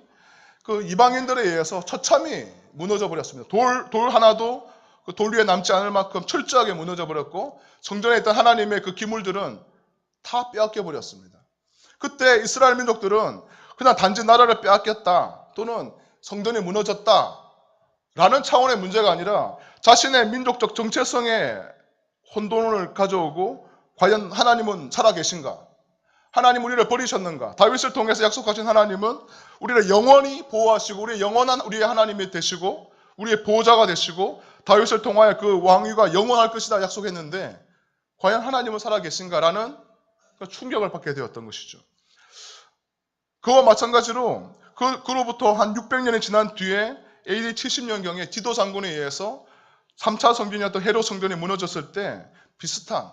그 이방인들에 의해서 처참히 무너져 버렸습니다. 돌 하나도 그 돌 위에 남지 않을 만큼 철저하게 무너져 버렸고 성전에 있던 하나님의 그 기물들은 다 빼앗겨 버렸습니다. 그때 이스라엘 민족들은 그냥 단지 나라를 빼앗겼다 또는 성전이 무너졌다 라는 차원의 문제가 아니라 자신의 민족적 정체성에 혼돈을 가져오고 과연 하나님은 살아계신가? 하나님 우리를 버리셨는가? 다윗을 통해서 약속하신 하나님은 우리를 영원히 보호하시고 우리의 영원한 우리의 하나님이 되시고 우리의 보호자가 되시고 다윗을 통하여 그 왕위가 영원할 것이다 약속했는데 과연 하나님은 살아계신가라는 충격을 받게 되었던 것이죠. 그와 마찬가지로 그로부터 한 600년이 지난 뒤에 AD 70년경에 디도 장군에 의해서 3차 성전이었던 헤롯 성전이 무너졌을 때 비슷한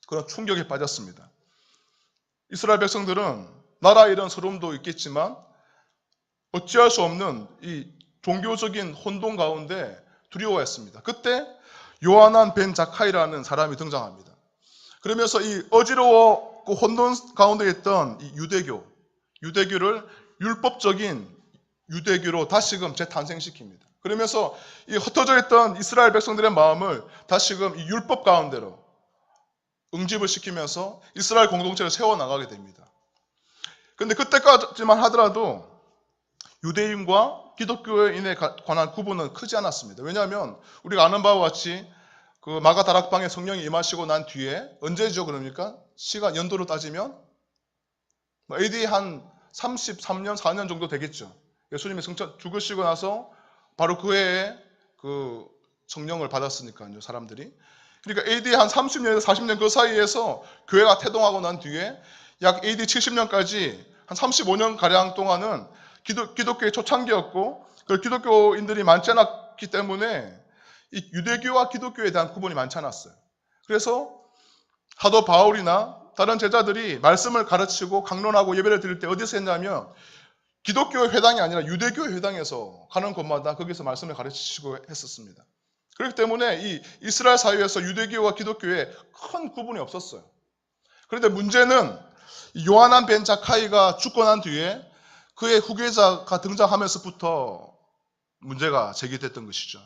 그런 충격에 빠졌습니다. 이스라엘 백성들은 나라에 이런 서름도 있겠지만 어찌할 수 없는 이 종교적인 혼돈 가운데 두려워했습니다. 그때 요하난 벤 자카이라는 사람이 등장합니다. 그러면서 이 어지러웠고 혼돈 가운데 있던 이 유대교를 율법적인 유대교로 다시금 재탄생시킵니다. 그러면서 이 흩어져 있던 이스라엘 백성들의 마음을 다시금 이 율법 가운데로 응집을 시키면서 이스라엘 공동체를 세워나가게 됩니다. 그런데 그때까지만 하더라도 유대인과 기독교인에 관한 구분은 크지 않았습니다. 왜냐하면 우리가 아는 바와 같이 그 마가 다락방에 성령이 임하시고 난 뒤에 언제죠? 그러니까 시간 연도로 따지면 AD 한 33년, 4년 정도 되겠죠. 예수님이 죽으시고 나서 바로 그 해에 그 성령을 받았으니까요, 사람들이. 그러니까 AD 한 30년에서 40년 그 사이에서 교회가 태동하고 난 뒤에 약 AD 70년까지 한 35년 가량 동안은 기독교의 초창기였고 그 기독교인들이 많지 않았기 때문에 이 유대교와 기독교에 대한 구분이 많지 않았어요. 그래서 사도 바울이나 다른 제자들이 말씀을 가르치고 강론하고 예배를 드릴 때 어디서 했냐면 기독교의 회당이 아니라 유대교의 회당에서 가는 곳마다 거기서 말씀을 가르치시고 했었습니다. 그렇기 때문에 이 이스라엘 사회에서 유대교와 기독교에 큰 구분이 없었어요. 그런데 문제는 요하난 벤 자카이가 죽고 난 뒤에 그의 후계자가 등장하면서부터 문제가 제기됐던 것이죠.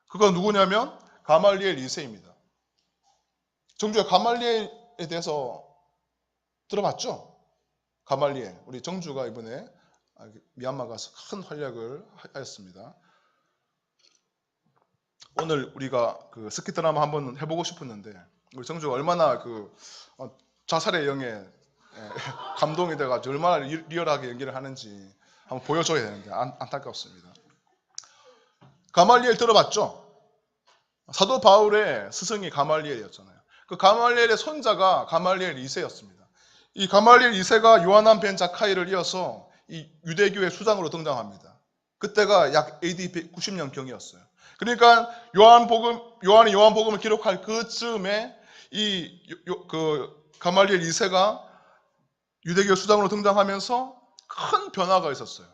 그건 누구냐면 가말리엘 2세입니다. 정주야, 가말리엘에 대해서 들어봤죠? 가말리엘, 우리 정주가 이번에 미얀마 가서 큰 활약을 하였습니다. 오늘 우리가 그 스키 드라마 한번 해보고 싶었는데 우리 정주가 얼마나 그 자살의 영에 감동이 돼가지고 얼마나 리얼하게 연기를 하는지 한번 보여줘야 되는데 안타깝습니다. 가말리엘 들어봤죠? 사도 바울의 스승이 가말리엘이었잖아요. 그 가말리엘의 손자가 가말리엘 2세였습니다. 이 가말리엘 2세가 요하난 벤 자카이를 이어서 이 유대교의 수장으로 등장합니다. 그때가 약 AD 190년경이었어요. 그러니까 요한이 요한복음을 기록할 그쯤에 그 가말리엘 2세가 유대교 수장으로 등장하면서 큰 변화가 있었어요.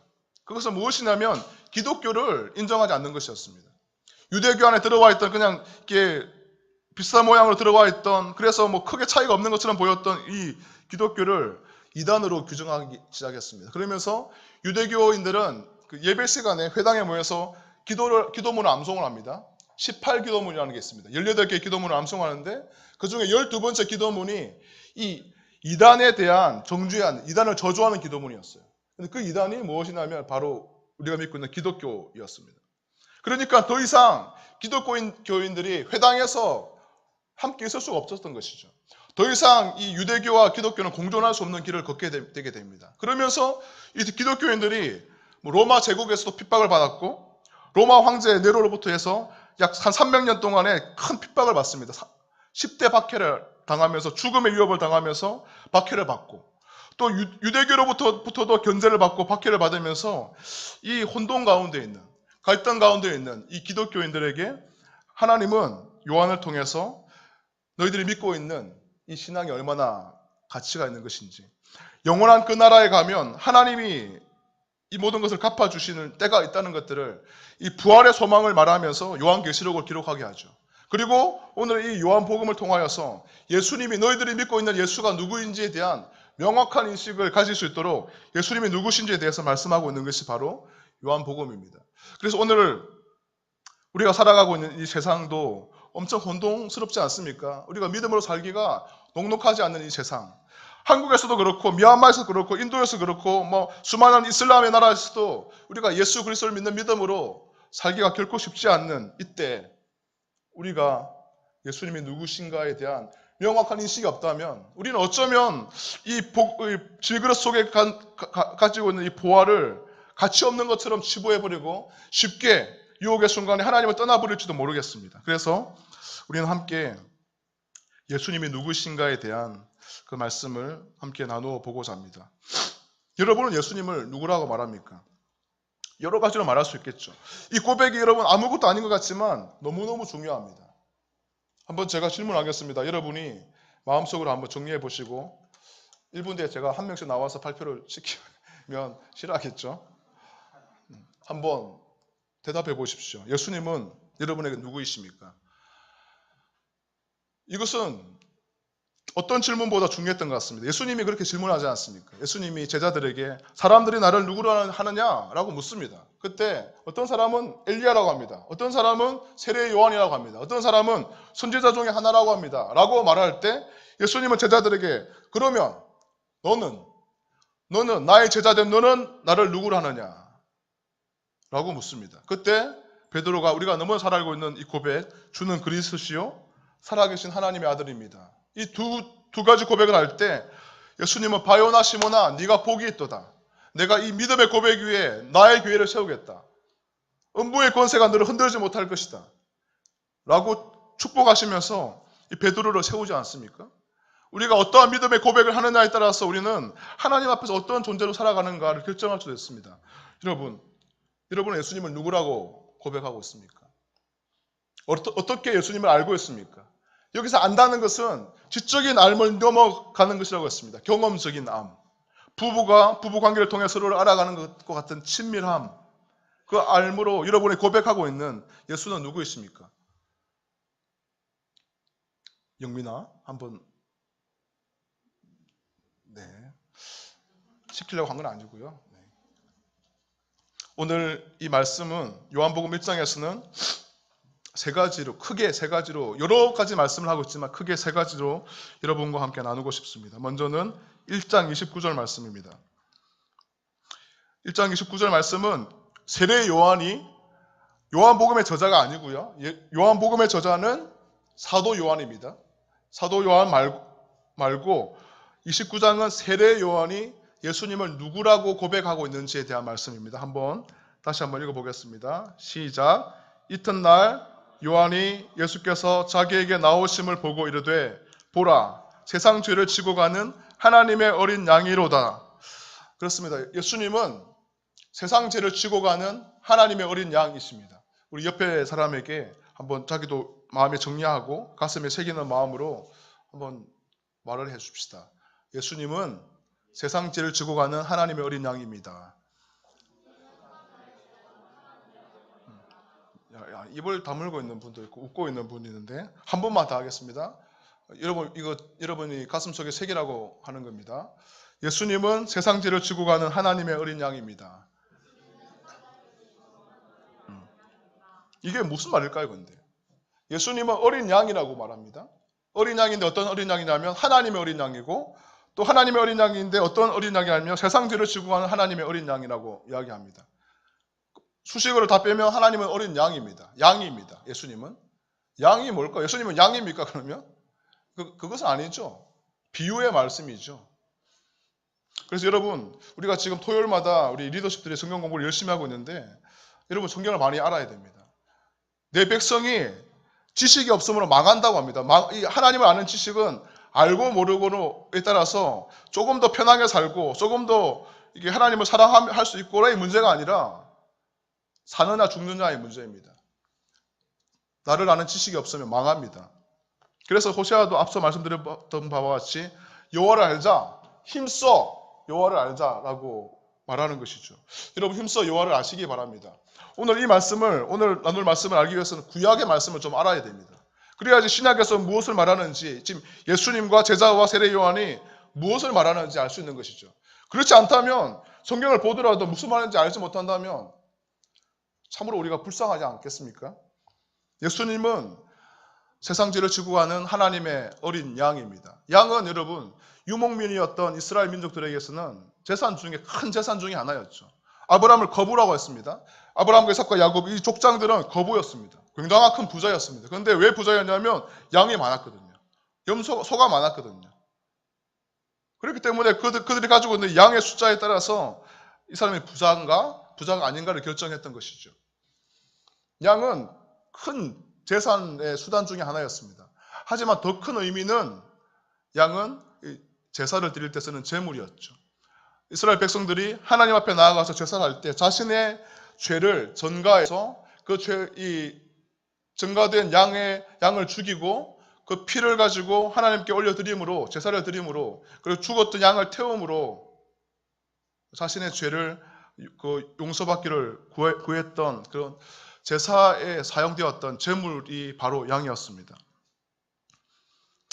그것은 무엇이냐면 기독교를 인정하지 않는 것이었습니다. 유대교 안에 들어와 있던 그냥 이렇게 비슷한 모양으로 들어와 있던 그래서 뭐 크게 차이가 없는 것처럼 보였던 이 기독교를 이단으로 규정하기 시작했습니다. 그러면서 유대교인들은 그 예배 시간에 회당에 모여서 기도문을 암송을 합니다. 18기도문이라는 게 있습니다. 18개의 기도문을 암송하는데 그 중에 12번째 기도문이 이 이단에 대한 정죄한, 이단을 저주하는 기도문이었어요. 근데 그 이단이 무엇이냐면 바로 우리가 믿고 있는 기독교였습니다. 그러니까 더 이상 기독교인들이 회당에서 함께 있을 수가 없었던 것이죠. 더 이상 이 유대교와 기독교는 공존할 수 없는 길을 걷게 되게 됩니다. 그러면서 이 기독교인들이 로마 제국에서도 핍박을 받았고 로마 황제 네로로부터 해서 약 한 300년 동안에 큰 핍박을 받습니다. 10대 박해를 당하면서 죽음의 위협을 당하면서 박해를 받고 또 유대교로부터도 견제를 받고 박해를 받으면서 이 혼돈 가운데 있는 갈등 가운데 있는 이 기독교인들에게 하나님은 요한을 통해서 너희들이 믿고 있는 이 신앙이 얼마나 가치가 있는 것인지 영원한 그 나라에 가면 하나님이 이 모든 것을 갚아주시는 때가 있다는 것들을 이 부활의 소망을 말하면서 요한계시록을 기록하게 하죠. 그리고 오늘 이 요한복음을 통하여서 예수님이 너희들이 믿고 있는 예수가 누구인지에 대한 명확한 인식을 가질 수 있도록 예수님이 누구신지에 대해서 말씀하고 있는 것이 바로 요한복음입니다. 그래서 오늘 우리가 살아가고 있는 이 세상도 엄청 혼동스럽지 않습니까? 우리가 믿음으로 살기가 녹록하지 않는 이 세상. 한국에서도 그렇고 미얀마에서도 그렇고 인도에서도 그렇고 뭐 수많은 이슬람의 나라에서도 우리가 예수 그리스도를 믿는 믿음으로 살기가 결코 쉽지 않는 이때 우리가 예수님이 누구신가에 대한 명확한 인식이 없다면 우리는 어쩌면 이 질그릇 속에 가지고 있는 이 보화를 가치 없는 것처럼 치부해버리고 쉽게 유혹의 순간에 하나님을 떠나버릴지도 모르겠습니다. 그래서 우리는 함께 예수님이 누구신가에 대한 그 말씀을 함께 나누어 보고자 합니다. 여러분은 예수님을 누구라고 말합니까? 여러 가지로 말할 수 있겠죠. 이 고백이 여러분 아무것도 아닌 것 같지만 너무너무 중요합니다. 한번 제가 질문하겠습니다. 여러분이 마음속으로 한번 정리해 보시고 1분 뒤에 제가 한 명씩 나와서 발표를 시키면 싫어하겠죠? 한번 대답해 보십시오. 예수님은 여러분에게 누구이십니까? 이것은 어떤 질문보다 중요했던 것 같습니다. 예수님이 그렇게 질문하지 않습니까? 예수님이 제자들에게 사람들이 나를 누구로 하느냐라고 묻습니다. 그때 어떤 사람은 엘리야라고 합니다. 어떤 사람은 세례 요한이라고 합니다. 어떤 사람은 선지자 중에 하나라고 합니다. 라고 말할 때 예수님은 제자들에게 그러면 너는 나의 제자된 너는 나를 누구로 하느냐? 라고 묻습니다. 그때 베드로가 우리가 너무 잘 알고 있는 이 고백, 주는 그리스도시요 살아계신 하나님의 아들입니다. 이 두 가지 고백을 할 때 예수님은 바요나 시몬아 네가 복이 있도다. 내가 이 믿음의 고백 위에 나의 교회를 세우겠다. 음부의 권세가 너를 흔들지 못할 것이다. 라고 축복하시면서 이 베드로를 세우지 않습니까? 우리가 어떠한 믿음의 고백을 하느냐에 따라서 우리는 하나님 앞에서 어떤 존재로 살아가는가를 결정할 수 있습니다. 여러분은 예수님을 누구라고 고백하고 있습니까? 어떻게 예수님을 알고 있습니까? 여기서 안다는 것은 지적인 알을 넘어가는 것이라고 했습니다. 경험적인 암. 부부가 부부 관계를 통해 서로를 알아가는 것과 같은 친밀함. 그 알므로 여러분이 고백하고 있는 예수는 누구이십니까? 영민아, 한번 시키려고 한 건 아니고요. 오늘 이 말씀은 요한복음 1장에서는 크게 세 가지로 여러 가지 말씀을 하고 있지만 크게 세 가지로 여러분과 함께 나누고 싶습니다. 먼저는 1장 29절 말씀입니다. 1장 29절 말씀은 세례 요한이 요한복음의 저자가 아니고요. 요한복음의 저자는 사도 요한입니다. 사도 요한 말고 29장은 세례 요한이 예수님을 누구라고 고백하고 있는지에 대한 말씀입니다. 다시 한번 읽어보겠습니다. 시작. 이튿날 요한이 예수께서 자기에게 나오심을 보고 이르되 보라 세상 죄를 지고 가는 하나님의 어린 양이로다. 그렇습니다. 예수님은 세상 죄를 지고 가는 하나님의 어린 양이십니다. 우리 옆에 사람에게 한번 자기도 마음에 정리하고 가슴에 새기는 마음으로 한번 말을 해줍시다. 예수님은 세상 죄를 지고 가는 하나님의 어린 양입니다. 입을 다물고 있는 분도 있고 웃고 있는 분이 있는데 한 번만 더 하겠습니다. 여러분이 가슴속에 새기라고 하는 겁니다. 예수님은 세상 죄를 지고 가는 하나님의 어린 양입니다. 이게 무슨 말일까요, 근데? 예수님은 어린 양이라고 말합니다. 어린 양인데 어떤 어린 양이냐면 하나님의 어린 양이고 또 하나님의 어린 양인데 어떤 어린 양이냐면 세상 죄를 지고 가는 하나님의 어린 양이라고 이야기합니다. 수식어를 다 빼면 하나님은 어린 양입니다. 양입니다. 예수님은. 양이 뭘까? 예수님은 양입니까? 그러면? 그것은 아니죠. 비유의 말씀이죠. 그래서 여러분, 우리가 지금 토요일마다 우리 리더십들이 성경 공부를 열심히 하고 있는데 여러분 성경을 많이 알아야 됩니다. 내 백성이 지식이 없으므로 망한다고 합니다. 하나님을 아는 지식은 알고 모르고에 따라서 조금 더 편하게 살고 조금 더 이게 하나님을 사랑할 수 있고라의 문제가 아니라 사느냐 죽느냐의 문제입니다. 나를 아는 지식이 없으면 망합니다. 그래서 호세아도 앞서 말씀드렸던 바와 같이 여호와를 알자, 힘써 여호와를 알자라고 말하는 것이죠. 여러분 힘써 여호와를 아시기 바랍니다. 오늘 나눌 말씀을 알기 위해서는 구약의 말씀을 좀 알아야 됩니다. 그래야지 신약에서 무엇을 말하는지, 지금 예수님과 제자와 세례 요한이 무엇을 말하는지 알 수 있는 것이죠. 그렇지 않다면 성경을 보더라도 무슨 말인지 알지 못한다면 참으로 우리가 불쌍하지 않겠습니까? 예수님은 세상 죄를 지고 가는 하나님의 어린 양입니다. 양은 여러분 유목민이었던 이스라엘 민족들에게서는 큰 재산 중에 하나였죠. 아브라함을 거부라고 했습니다. 아브라함과 이삭과 야곱 이 족장들은 거부였습니다. 굉장한 큰 부자였습니다. 그런데 왜 부자였냐면 양이 많았거든요. 소가 많았거든요. 그렇기 때문에 그들이 가지고 있는 양의 숫자에 따라서 이 사람이 부자가 아닌가를 결정했던 것이죠. 양은 큰 제사의 수단 중에 하나였습니다. 하지만 더 큰 의미는 양은 제사를 드릴 때 쓰는 제물이었죠. 이스라엘 백성들이 하나님 앞에 나아가서 제사를 할 때 자신의 죄를 전가해서 전가된 양을 죽이고 그 피를 가지고 하나님께 올려드림으로, 제사를 드림으로, 그리고 죽었던 양을 태움으로 자신의 죄를 용서받기를 구했던 그런 제사에 사용되었던 제물이 바로 양이었습니다.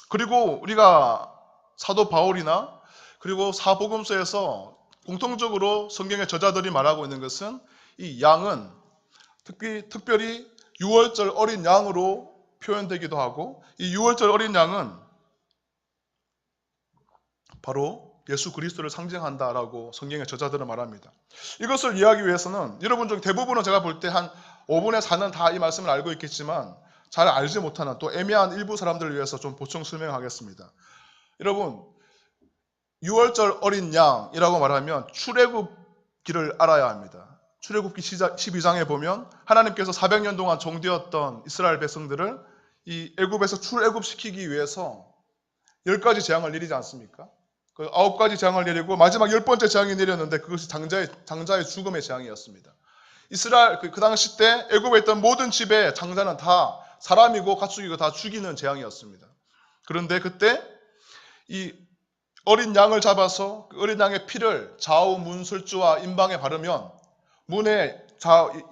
그리고 우리가 사도 바울이나 그리고 사복음서에서 공통적으로 성경의 저자들이 말하고 있는 것은 이 양은 특별히 유월절 어린 양으로 표현되기도 하고, 이 유월절 어린 양은 바로 예수 그리스도를 상징한다라고 성경의 저자들은 말합니다. 이것을 이해하기 위해서는 여러분 중 대부분은 제가 볼 때 한 5분의 4는 다 이 말씀을 알고 있겠지만 잘 알지 못하는 또 애매한 일부 사람들을 위해서 좀 보충 설명하겠습니다. 여러분, 유월절 어린 양이라고 말하면 출애굽기를 알아야 합니다. 출애굽기 12장에 보면 하나님께서 400년 동안 종되었던 이스라엘 백성들을 이 애굽에서 출애굽시키기 위해서 10가지 재앙을 내리지 않습니까? 그 9가지 재앙을 내리고 마지막 10번째 재앙이 내렸는데 그것이 장자의 죽음의 재앙이었습니다. 이스라엘 그 당시 때 애굽에 있던 모든 집의 장자는 다 사람이고 가축이고 다 죽이는 재앙이었습니다. 그런데 그때 이 어린 양을 잡아서 그 어린 양의 피를 좌우 문술주와 임방에 바르면, 문의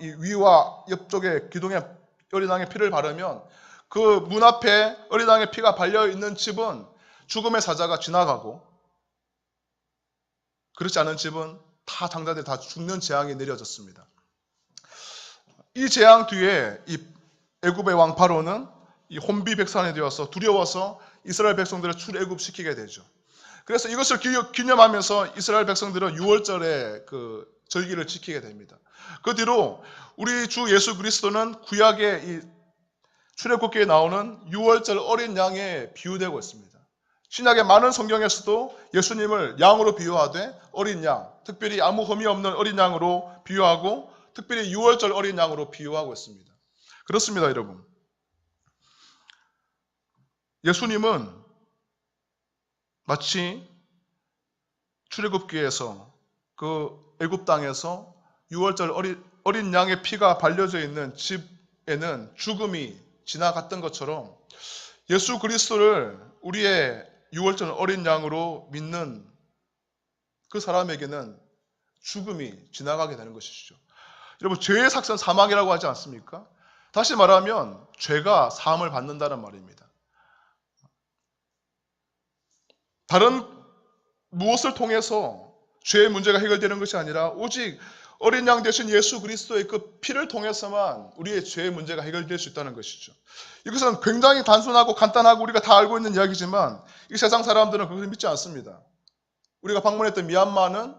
위와 옆쪽에 기둥에 어린 양의 피를 바르면 그 문 앞에 어린 양의 피가 발려 있는 집은 죽음의 사자가 지나가고, 그렇지 않은 집은 다 장자들이 다 죽는 재앙이 내려졌습니다. 이 재앙 뒤에 이 애굽의 왕 바로는 이 혼비백산이 되어서 두려워서 이스라엘 백성들을 출애굽시키게 되죠. 그래서 이것을 기념하면서 이스라엘 백성들은 유월절에 그 절기를 지키게 됩니다. 그 뒤로 우리 주 예수 그리스도는 구약의 이 출애굽기에 나오는 유월절 어린 양에 비유되고 있습니다. 신약의 많은 성경에서도 예수님을 양으로 비유하되 어린 양, 특별히 아무 흠이 없는 어린 양으로 비유하고, 특별히 유월절 어린 양으로 비유하고 있습니다. 그렇습니다, 여러분. 예수님은 마치 출애굽기에서 그 애굽 땅에서 유월절 어린 양의 피가 발려져 있는 집에는 죽음이 지나갔던 것처럼 예수 그리스도를 우리의 유월절 어린 양으로 믿는 그 사람에게는 죽음이 지나가게 되는 것이죠. 여러분, 죄의 삭선 사망이라고 하지 않습니까? 다시 말하면 죄가 사함을 받는다는 말입니다. 다른 무엇을 통해서 죄의 문제가 해결되는 것이 아니라 오직 어린 양 대신 예수 그리스도의 그 피를 통해서만 우리의 죄의 문제가 해결될 수 있다는 것이죠. 이것은 굉장히 단순하고 간단하고 우리가 다 알고 있는 이야기지만 이 세상 사람들은 그것을 믿지 않습니다. 우리가 방문했던 미얀마는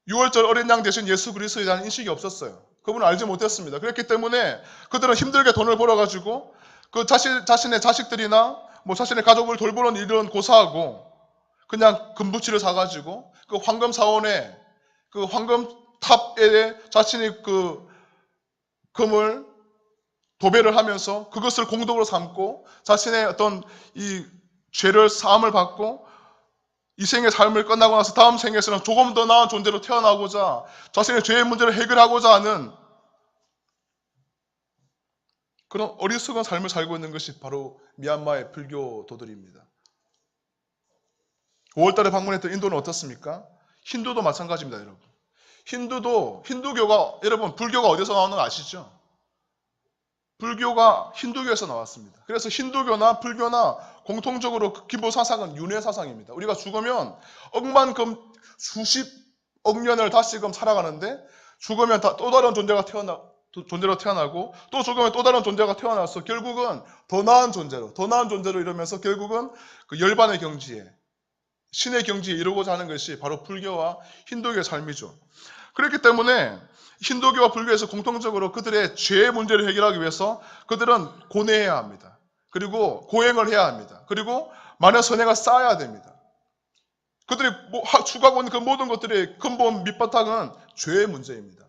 유월절 어린 양 대신 예수 그리스도에 대한 인식이 없었어요. 그분을 알지 못했습니다. 그렇기 때문에 그들은 힘들게 돈을 벌어가지고 그 자신의 자식들이나 뭐 자신의 가족을 돌보는 일은 고사하고 그냥 금부치를 사가지고 그 황금 사원에 그 황금 탑에 자신이 그 금을 도배를 하면서 그것을 공덕으로 삼고 자신의 어떤 이 죄를 사함을 받고 이 생의 삶을 끝나고 나서 다음 생에서는 조금 더 나은 존재로 태어나고자 자신의 죄의 문제를 해결하고자 하는 그런 어리석은 삶을 살고 있는 것이 바로 미얀마의 불교도들입니다. 5월달에 방문했던 인도는 어떻습니까? 힌두도 마찬가지입니다, 여러분. 힌두교가, 여러분, 불교가 어디서 나오는 거 아시죠? 불교가 힌두교에서 나왔습니다. 그래서 힌두교나 불교나 공통적으로 그 기본 사상은 윤회 사상입니다. 우리가 죽으면 수십억 년을 다시금 살아가는데 죽으면 또 다른 존재로 태어나고 또 죽으면 또 다른 존재가 태어나서 결국은 더 나은 존재로 이러면서 결국은 그 열반의 경지에 신의 경지에 이루고자 하는 것이 바로 불교와 힌두교의 삶이죠. 그렇기 때문에 힌두교와 불교에서 공통적으로 그들의 죄의 문제를 해결하기 위해서 그들은 고뇌해야 합니다. 그리고 고행을 해야 합니다. 그리고 많은 선행을 쌓아야 됩니다. 그들이 추구하고 있는 그 모든 것들의 근본 밑바탕은 죄의 문제입니다.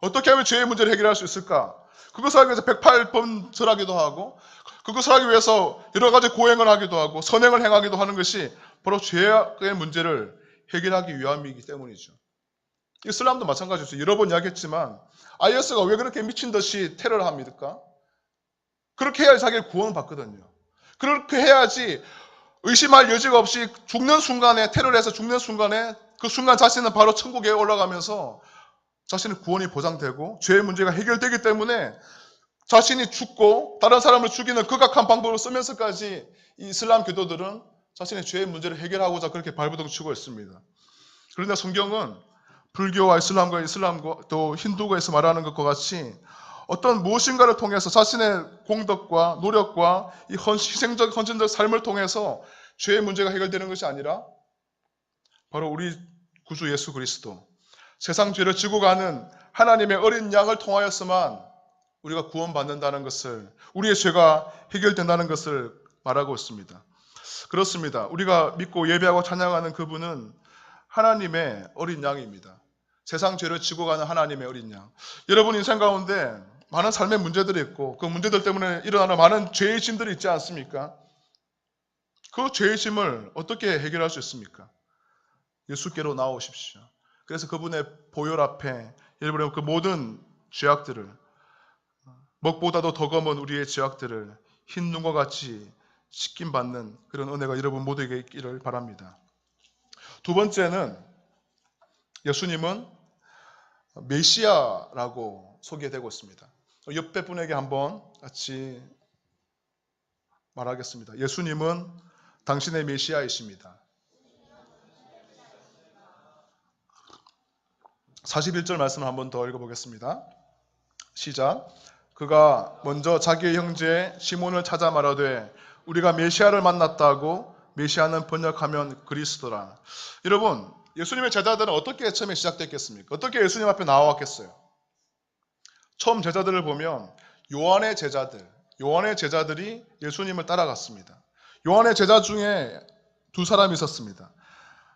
어떻게 하면 죄의 문제를 해결할 수 있을까? 그것을 하기 위해서 108번 절하기도 하고 그것을 하기 위해서 여러 가지 고행을 하기도 하고 선행을 행하기도 하는 것이 바로 죄의 문제를 해결하기 위함이기 때문이죠. 이슬람도 마찬가지죠. 여러 번 이야기했지만 IS가 왜 그렇게 미친 듯이 테러를 합니까? 그렇게 해야지 자기가 구원을 받거든요. 그렇게 해야지 의심할 여지가 없이 죽는 순간에 테러를 해서 죽는 순간에 그 순간 자신은 바로 천국에 올라가면서 자신의 구원이 보장되고 죄의 문제가 해결되기 때문에 자신이 죽고 다른 사람을 죽이는 극악한 방법을 쓰면서까지 이 이슬람 교도들은 자신의 죄의 문제를 해결하고자 그렇게 발버둥 치고 있습니다. 그런데 성경은 불교와 이슬람과 또 힌두교에서 말하는 것과 같이 어떤 무엇인가를 통해서 자신의 공덕과 노력과 이 희생적 헌신적 삶을 통해서 죄의 문제가 해결되는 것이 아니라 바로 우리 구주 예수 그리스도 세상 죄를 지고 가는 하나님의 어린 양을 통하여서만 우리가 구원받는다는 것을 우리의 죄가 해결된다는 것을 말하고 있습니다. 그렇습니다. 우리가 믿고 예배하고 찬양하는 그분은 하나님의 어린 양입니다. 세상 죄를 지고 가는 하나님의 어린 양. 여러분 인생 가운데 많은 삶의 문제들이 있고 그 문제들 때문에 일어나는 많은 죄의 짐들이 있지 않습니까? 그 죄의 짐을 어떻게 해결할 수 있습니까? 예수께로 나오십시오. 그래서 그분의 보혈 앞에 여러분의 그 모든 죄악들을 먹보다도 더 검은 우리의 죄악들을 흰 눈과 같이 씻김 받는 그런 은혜가 여러분 모두에게 있기를 바랍니다. 두 번째는 예수님은 메시아라고 소개되고 있습니다. 옆에 분에게 한번 같이 말하겠습니다. 예수님은 당신의 메시아이십니다. 41절 말씀을 한번 더 읽어보겠습니다. 시작. 그가 먼저 자기의 형제 시몬을 찾아 말하되 우리가 메시아를 만났다고. 메시아는 번역하면 그리스도라. 여러분, 예수님의 제자들은 어떻게 처음에 시작됐겠습니까? 어떻게 예수님 앞에 나왔겠어요? 처음 제자들을 보면 요한의 제자들이 예수님을 따라갔습니다. 요한의 제자 중에 두 사람이 있었습니다.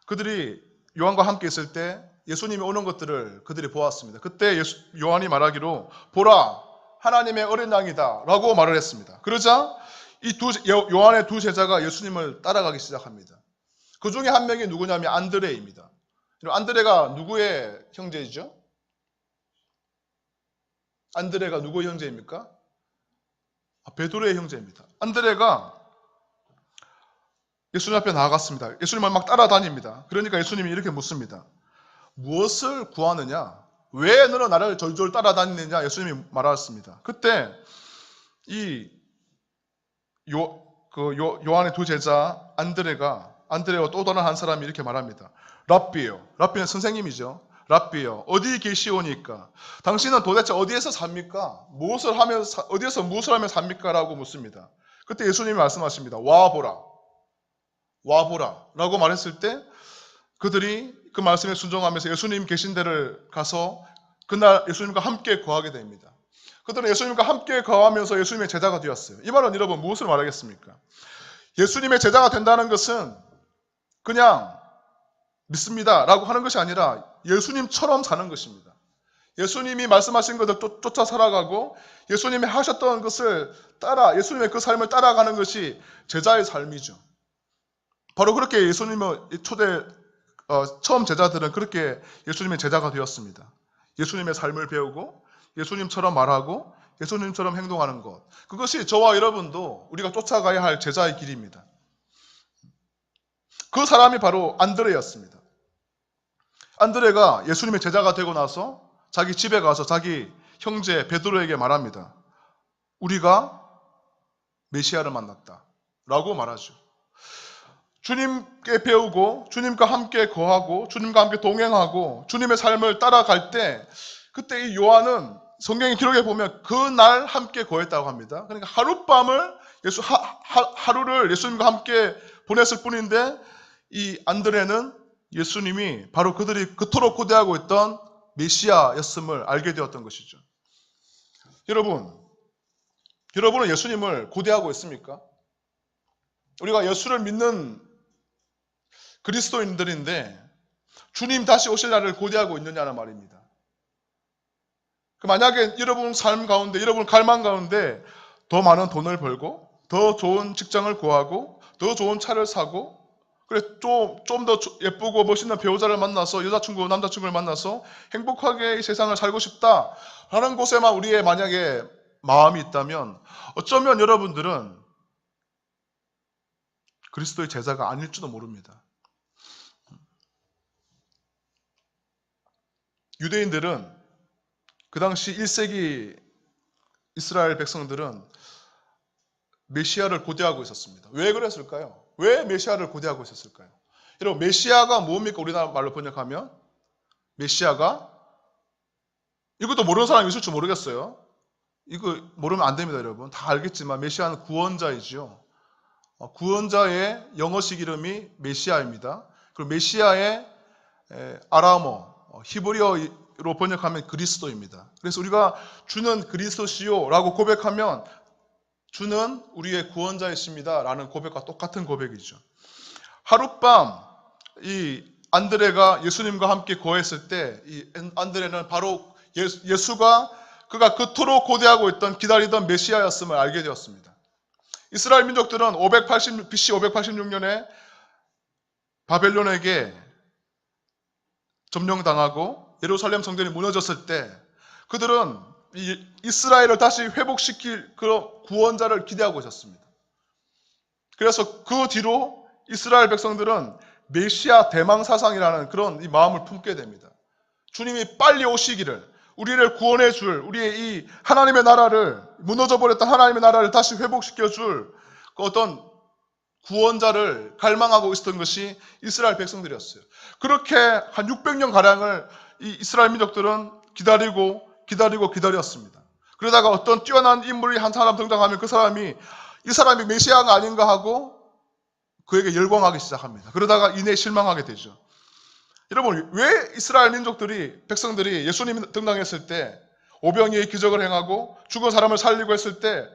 그들이 요한과 함께 있을 때 예수님이 오는 것들을 그들이 보았습니다. 그때 요한이 말하기로 보라 하나님의 어린 양이다 라고 말을 했습니다. 그러자 요한의 두 제자가 예수님을 따라가기 시작합니다. 그 중에 한 명이 누구냐면 안드레입니다. 안드레가 누구의 형제이죠? 안드레가 누구의 형제입니까? 베드로의 형제입니다. 안드레가 예수님 앞에 나아갔습니다. 예수님을 막 따라다닙니다. 그러니까 예수님이 이렇게 묻습니다. 무엇을 구하느냐? 왜 너는 나를 졸졸 따라다니느냐? 예수님이 말하셨습니다. 그때 요한의 두 제자 안드레와 또 다른 한 사람이 이렇게 말합니다. 랍비요. 랍비는 선생님이죠. 랍비요. 어디 계시오니까? 당신은 도대체 어디에서 삽니까? 어디에서 무엇을 하면 삽니까? 라고 묻습니다. 그때 예수님이 말씀하십니다. 와보라 라고 말했을 때 그들이 그 말씀에 순종하면서 예수님 계신 데를 가서 그날 예수님과 함께 거하게 됩니다. 그들은 예수님과 함께 거하면서 예수님의 제자가 되었어요. 이 말은 여러분 무엇을 말하겠습니까? 예수님의 제자가 된다는 것은 그냥 믿습니다 라고 하는 것이 아니라 예수님처럼 사는 것입니다. 예수님이 말씀하신 것을 쫓아 살아가고 예수님이 하셨던 것을 따라 예수님의 그 삶을 따라가는 것이 제자의 삶이죠. 바로 그렇게 예수님의 처음 제자들은 그렇게 예수님의 제자가 되었습니다. 예수님의 삶을 배우고 예수님처럼 말하고 예수님처럼 행동하는 것. 그것이 저와 여러분도 우리가 쫓아가야 할 제자의 길입니다. 그 사람이 바로 안드레였습니다. 안드레가 예수님의 제자가 되고 나서 자기 집에 가서 자기 형제 베드로에게 말합니다. 우리가 메시아를 만났다 라고 말하죠. 주님께 배우고 주님과 함께 거하고 주님과 함께 동행하고 주님의 삶을 따라갈 때 그때 이 요한은 성경의 기록에 보면 그날 함께 거했다고 합니다. 그러니까 하루를 예수님과 함께 보냈을 뿐인데 이 안드레는 예수님이 바로 그들이 그토록 고대하고 있던 메시아였음을 알게 되었던 것이죠. 여러분은 예수님을 고대하고 있습니까? 우리가 예수를 믿는 그리스도인들인데 주님 다시 오실 날을 고대하고 있느냐는 말입니다. 만약에 여러분 삶 가운데, 여러분 갈망 가운데 더 많은 돈을 벌고, 더 좋은 직장을 구하고, 더 좋은 차를 사고, 그래 좀 더 예쁘고 멋있는 배우자를 만나서, 여자친구, 남자친구를 만나서 행복하게 이 세상을 살고 싶다 하는 곳에만 우리의 만약에 마음이 있다면, 어쩌면 여러분들은 그리스도의 제자가 아닐지도 모릅니다. 유대인들은 그 당시 1세기 이스라엘 백성들은 메시아를 고대하고 있었습니다. 왜 그랬을까요? 왜 메시아를 고대하고 있었을까요? 여러분, 메시아가 뭡니까? 우리나라 말로 번역하면 메시아가, 이것도 모르는 사람이 있을지 모르겠어요. 이거 모르면 안 됩니다, 여러분. 다 알겠지만 메시아는 구원자이지요. 구원자의 영어식 이름이 메시아입니다. 그리고 메시아의 아람어, 히브리어로 번역하면 그리스도입니다. 그래서 우리가 주는 그리스도시요라고 고백하면 주는 우리의 구원자이십니다 라는 고백과 똑같은 고백이죠. 하룻밤 이 안드레가 예수님과 함께 거했을 때, 이 안드레는 바로 예수가 그가 그토록 고대하고 있던, 기다리던 메시아였음을 알게 되었습니다. 이스라엘 민족들은 BC 586년에 바벨론에게 점령당하고 예루살렘 성전이 무너졌을 때 그들은 이스라엘을 다시 회복시킬 그런 구원자를 기대하고 있었습니다. 그래서 그 뒤로 이스라엘 백성들은 메시아 대망사상이라는 그런 이 마음을 품게 됩니다. 주님이 빨리 오시기를, 우리를 구원해 줄, 우리의 이 하나님의 나라를, 무너져 버렸던 하나님의 나라를 다시 회복시켜 줄 그 어떤 구원자를 갈망하고 있었던 것이 이스라엘 백성들이었어요. 그렇게 한 600년 가량을 이 이스라엘 민족들은 기다렸습니다. 그러다가 어떤 뛰어난 인물이 한 사람 등장하면 그 사람이 이 사람이 메시아가 아닌가 하고 그에게 열광하기 시작합니다. 그러다가 이내 실망하게 되죠. 여러분, 왜 이스라엘 백성들이 예수님이 등장했을 때, 오병이의 기적을 행하고 죽은 사람을 살리고 했을 때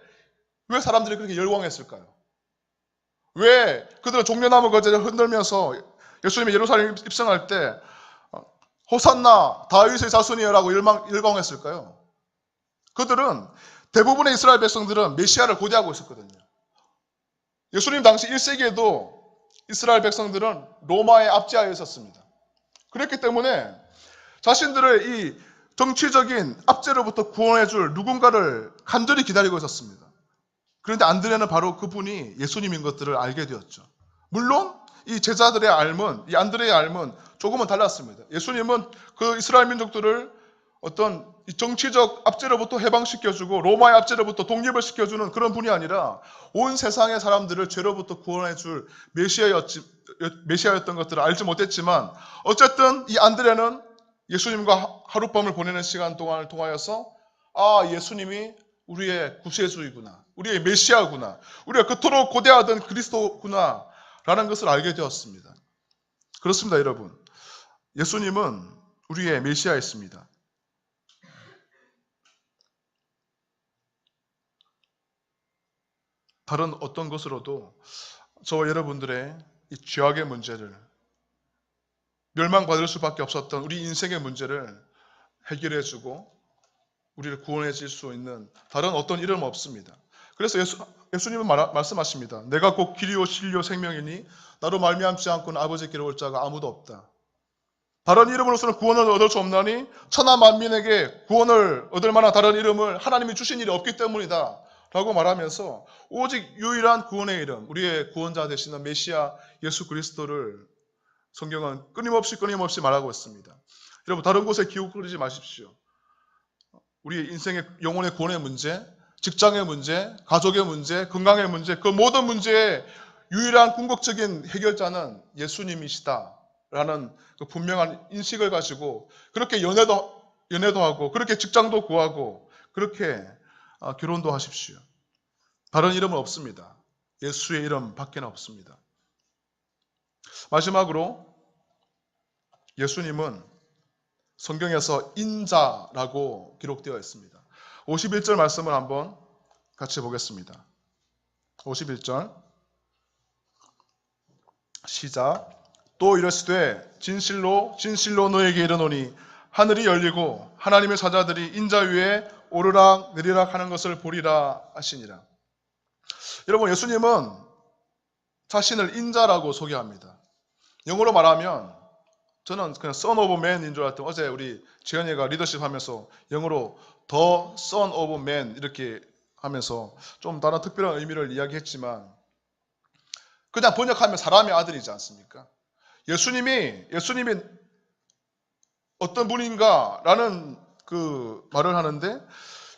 왜 사람들이 그렇게 열광했을까요? 왜 그들은 종려나무 거제를 흔들면서 예수님이 예루살렘 입성할 때 호산나 다윗의 자손이여라고 열광했을까요? 그들은, 대부분의 이스라엘 백성들은 메시아를 고대하고 있었거든요. 예수님 당시 1세기에도 이스라엘 백성들은 로마의 압제하에 있었습니다. 그렇기 때문에 자신들의 이 정치적인 압제로부터 구원해줄 누군가를 간절히 기다리고 있었습니다. 그런데 안드레는 바로 그분이 예수님인 것들을 알게 되었죠. 물론 이 제자들의 알문, 이 안드레의 알문 조금은 달랐습니다. 예수님은 그 이스라엘 민족들을 어떤 정치적 압제로부터 해방시켜주고 로마의 압제로부터 독립을 시켜주는 그런 분이 아니라 온 세상의 사람들을 죄로부터 구원해줄 메시아였던 것들을 알지 못했지만, 어쨌든 이 안드레는 예수님과 하룻밤을 보내는 시간 동안을 통하여서 예수님이 우리의 구세주이구나, 우리의 메시아구나, 우리가 그토록 고대하던 그리스도구나 라는 것을 알게 되었습니다. 그렇습니다, 여러분. 예수님은 우리의 메시아였습니다. 다른 어떤 것으로도 저와 여러분들의 이 죄악의 문제를, 멸망받을 수밖에 없었던 우리 인생의 문제를 해결해주고 우리를 구원해 줄 수 있는 다른 어떤 이름 없습니다. 그래서 예수님은 말씀하십니다. 내가 곧 길이요 진리요 생명이니 나로 말미암지 않고는 아버지께로 올 자가 아무도 없다. 다른 이름으로서는 구원을 얻을 수 없나니 천하 만민에게 구원을 얻을 만한 다른 이름을 하나님이 주신 일이 없기 때문이다 라고 말하면서 오직 유일한 구원의 이름, 우리의 구원자 되시는 메시아 예수 그리스도를 성경은 끊임없이 말하고 있습니다. 여러분, 다른 곳에 기웃 거리지 마십시오. 우리 인생의 영혼의 구원의 문제, 직장의 문제, 가족의 문제, 건강의 문제, 그 모든 문제의 유일한 궁극적인 해결자는 예수님이시다라는 그 분명한 인식을 가지고 그렇게 연애도 하고, 그렇게 직장도 구하고, 그렇게 결혼도 하십시오. 다른 이름은 없습니다. 예수의 이름 밖에는 없습니다. 마지막으로 예수님은 성경에서 인자라고 기록되어 있습니다. 51절 말씀을 한번 같이 보겠습니다. 51절 시작. 또 이르시되 진실로 진실로 너에게 이르노니 하늘이 열리고 하나님의 사자들이 인자 위에 오르락 내리락 하는 것을 보리라 하시니라. 여러분, 예수님은 자신을 인자라고 소개합니다. 영어로 말하면 저는 그냥 Son of Man인 줄 알았더니 어제 우리 지현이가 리더십 하면서 영어로 The Son of Man 이렇게 하면서 좀 다른 특별한 의미를 이야기했지만 그냥 번역하면 사람의 아들이지 않습니까? 예수님이 어떤 분인가라는 그 말을 하는데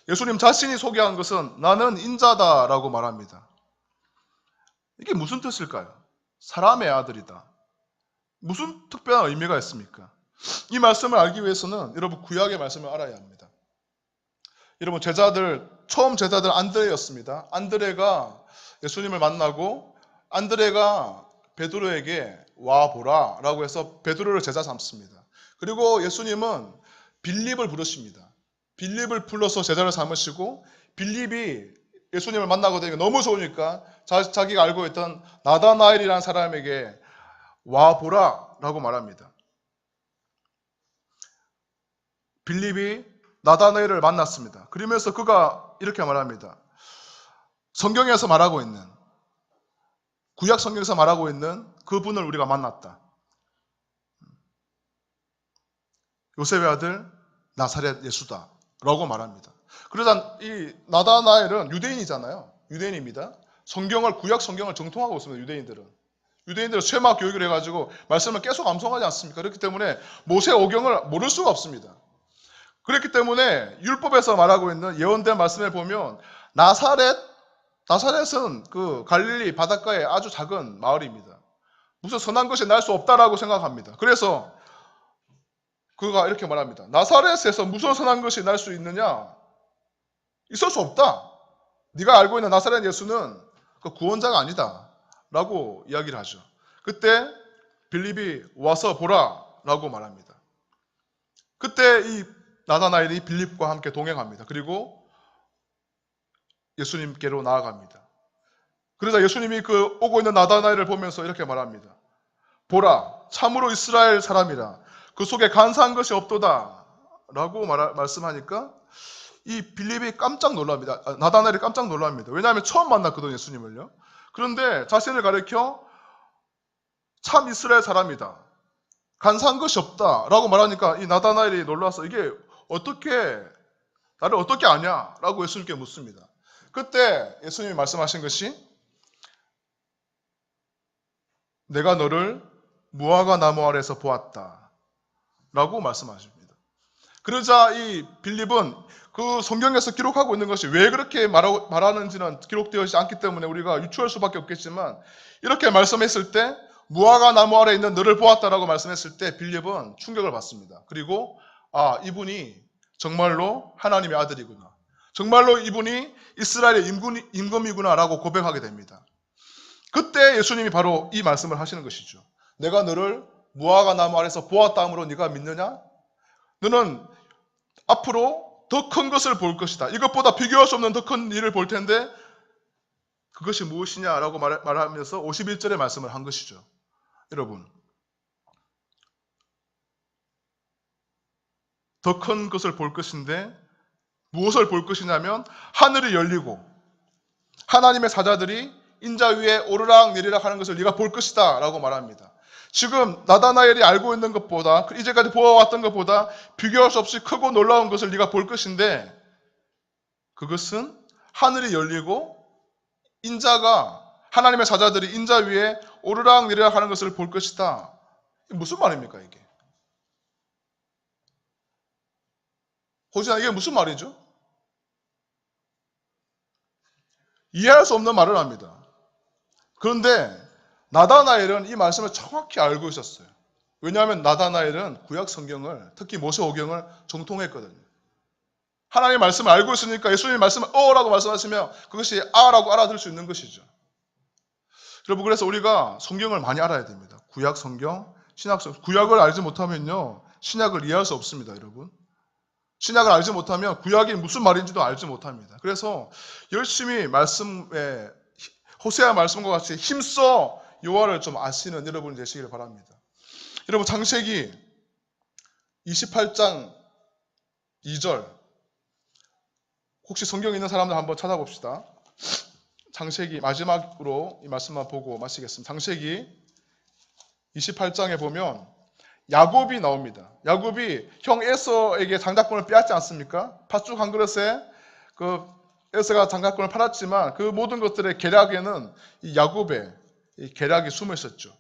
예수님 자신이 소개한 것은 나는 인자다라고 말합니다. 이게 무슨 뜻일까요? 사람의 아들이다. 무슨 특별한 의미가 있습니까? 이 말씀을 알기 위해서는 여러분 구약의 말씀을 알아야 합니다. 여러분 처음 제자들 안드레였습니다. 안드레가 예수님을 만나고 안드레가 베드로에게 와 보라 라고 해서 베드로를 제자 삼습니다. 그리고 예수님은 빌립을 부르십니다. 빌립을 불러서 제자를 삼으시고 빌립이 예수님을 만나고 되니까 너무 좋으니까 자기가 알고 있던 나다나엘이라는 사람에게 와 보라 라고 말합니다. 빌립이 나다나엘을 만났습니다. 그러면서 그가 이렇게 말합니다. 성경에서 말하고 있는 구약 성경에서 말하고 있는 그분을 우리가 만났다. 요셉의 아들 나사렛 예수다 라고 말합니다. 그러자 이 나다나엘은 유대인이잖아요. 유대인입니다. 구약 성경을 정통하고 있습니다. 유대인들은 쇠막 교육을 해가지고 말씀을 계속 암송하지 않습니까? 그렇기 때문에 모세 오경을 모를 수가 없습니다. 그렇기 때문에 율법에서 말하고 있는 예언된 말씀에 보면 나사렛은 그 갈릴리 바닷가의 아주 작은 마을입니다. 무슨 선한 것이 날 수 없다라고 생각합니다. 그래서 그가 이렇게 말합니다. 나사렛에서 무슨 선한 것이 날 수 있느냐? 있을 수 없다. 네가 알고 있는 나사렛 예수는 그 구원자가 아니다 라고 이야기를 하죠. 그때 빌립이 와서 보라 라고 말합니다. 그때 이 나다나엘이 빌립과 함께 동행합니다. 그리고 예수님께로 나아갑니다. 그러자 예수님이 그 오고 있는 나다나엘을 보면서 이렇게 말합니다. 보라, 참으로 이스라엘 사람이라. 그 속에 간사한 것이 없도다 라고 말씀하니까 이 빌립이 깜짝 놀랍니다. 나다나엘이 깜짝 놀랍니다. 왜냐하면 처음 만났거든요, 예수님을요. 그런데 자신을 가리켜 참 이스라엘 사람이다. 간사한 것이 없다 라고 말하니까 이 나다나엘이 놀라서 이게 나를 어떻게 아냐? 라고 예수님께 묻습니다. 그때 예수님이 말씀하신 것이 내가 너를 무화과 나무 아래에서 보았다 라고 말씀하십니다. 그러자 이 빌립은 그 성경에서 기록하고 있는 것이 왜 그렇게 말하는지는 기록되어 있지 않기 때문에 우리가 유추할 수밖에 없겠지만 이렇게 말씀했을 때 무화과 나무 아래에 있는 너를 보았다라고 말씀했을 때 빌립은 충격을 받습니다. 그리고 이분이 정말로 하나님의 아들이구나. 정말로 이분이 이스라엘의 임금이구나 라고 고백하게 됩니다. 그때 예수님이 바로 이 말씀을 하시는 것이죠. 내가 너를 무화과 나무 아래서 보았다 함으로 네가 믿느냐? 너는 앞으로 더 큰 것을 볼 것이다. 이것보다 비교할 수 없는 더 큰 일을 볼 텐데 그것이 무엇이냐라고 말하면서 51절의 말씀을 한 것이죠. 여러분, 더 큰 것을 볼 것인데 무엇을 볼 것이냐면 하늘이 열리고 하나님의 사자들이 인자 위에 오르락 내리락 하는 것을 네가 볼 것이다 라고 말합니다. 지금 나다나엘이 알고 있는 것보다 이제까지 보아왔던 것보다 비교할 수 없이 크고 놀라운 것을 네가 볼 것인데 그것은 하늘이 열리고 하나님의 사자들이 인자 위에 오르락 내리락 하는 것을 볼 것이다. 무슨 말입니까 이게? 호진아, 이게 무슨 말이죠? 이해할 수 없는 말을 합니다. 그런데 나다나엘은 이 말씀을 정확히 알고 있었어요. 왜냐하면 나다나엘은 구약 성경을, 특히 모세오경을 정통했거든요. 하나님의 말씀을 알고 있으니까 예수님의 말씀을 라고 말씀하시면 그것이 라고 알아들을 수 있는 것이죠. 여러분, 그래서 우리가 성경을 많이 알아야 됩니다. 구약 성경, 신약 성경. 구약을 알지 못하면요, 신약을 이해할 수 없습니다, 여러분. 신약을 알지 못하면 구약이 무슨 말인지도 알지 못합니다. 그래서 열심히 호세아 말씀과 같이 힘써 여호와를 좀 아시는 여러분이 되시길 바랍니다. 여러분, 창세기 28장 2절. 혹시 성경 있는 사람들 한번 찾아봅시다. 창세기 마지막으로 이 말씀만 보고 마치겠습니다. 창세기 28장에 보면 야곱이 나옵니다. 야곱이 형 에서에게 장자권을 빼앗지 않습니까? 팥죽 한 그릇에 그 에서가 장자권을 팔았지만 그 모든 것들의 계략에는 이 야곱의 이 계략이 숨어 있었죠.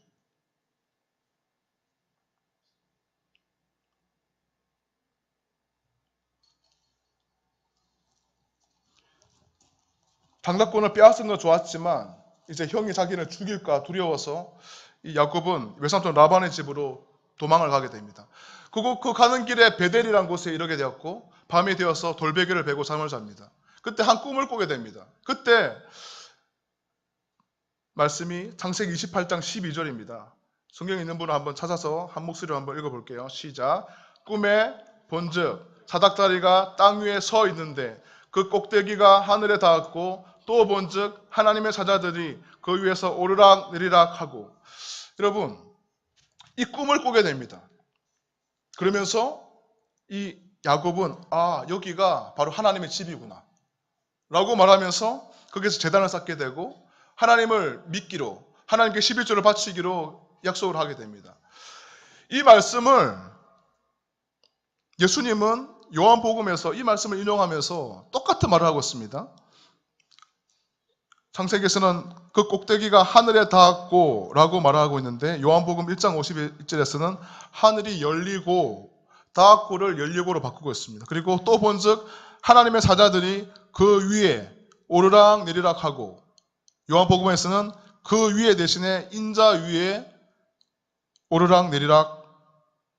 장자권을 빼앗은 건 좋았지만 이제 형이 자기를 죽일까 두려워서 이 야곱은 외삼촌 라반의 집으로 도망을 가게 됩니다. 그 가는 길에 베델이라는 곳에 이르게 되었고 밤이 되어서 돌베개를 베고 잠을 잡니다. 그때 한 꿈을 꾸게 됩니다. 그때 말씀이 창세기 28장 12절입니다. 성경 있는 분은 한번 찾아서 한 목소리로 한번 읽어볼게요. 시작. 꿈에 본즉 사닥다리가 땅 위에 서 있는데 그 꼭대기가 하늘에 닿았고 또 본즉 하나님의 사자들이 그 위에서 오르락 내리락 하고. 여러분, 이 꿈을 꾸게 됩니다. 그러면서 이 야곱은 여기가 바로 하나님의 집이구나 라고 말하면서 거기서 제단을 쌓게 되고 하나님을 믿기로, 하나님께 11조를 바치기로 약속을 하게 됩니다. 이 말씀을 예수님은 요한복음에서 이 말씀을 인용하면서 똑같은 말을 하고 있습니다. 창세기에서는 그 꼭대기가 하늘에 닿았고 라고 말하고 있는데 요한복음 1장 51절에서는 하늘이 열리고 닿았고를 열리고로 바꾸고 있습니다. 그리고 또 본즉 하나님의 사자들이 그 위에 오르락 내리락 하고, 요한복음에서는 그 위에 대신에 인자 위에 오르락 내리락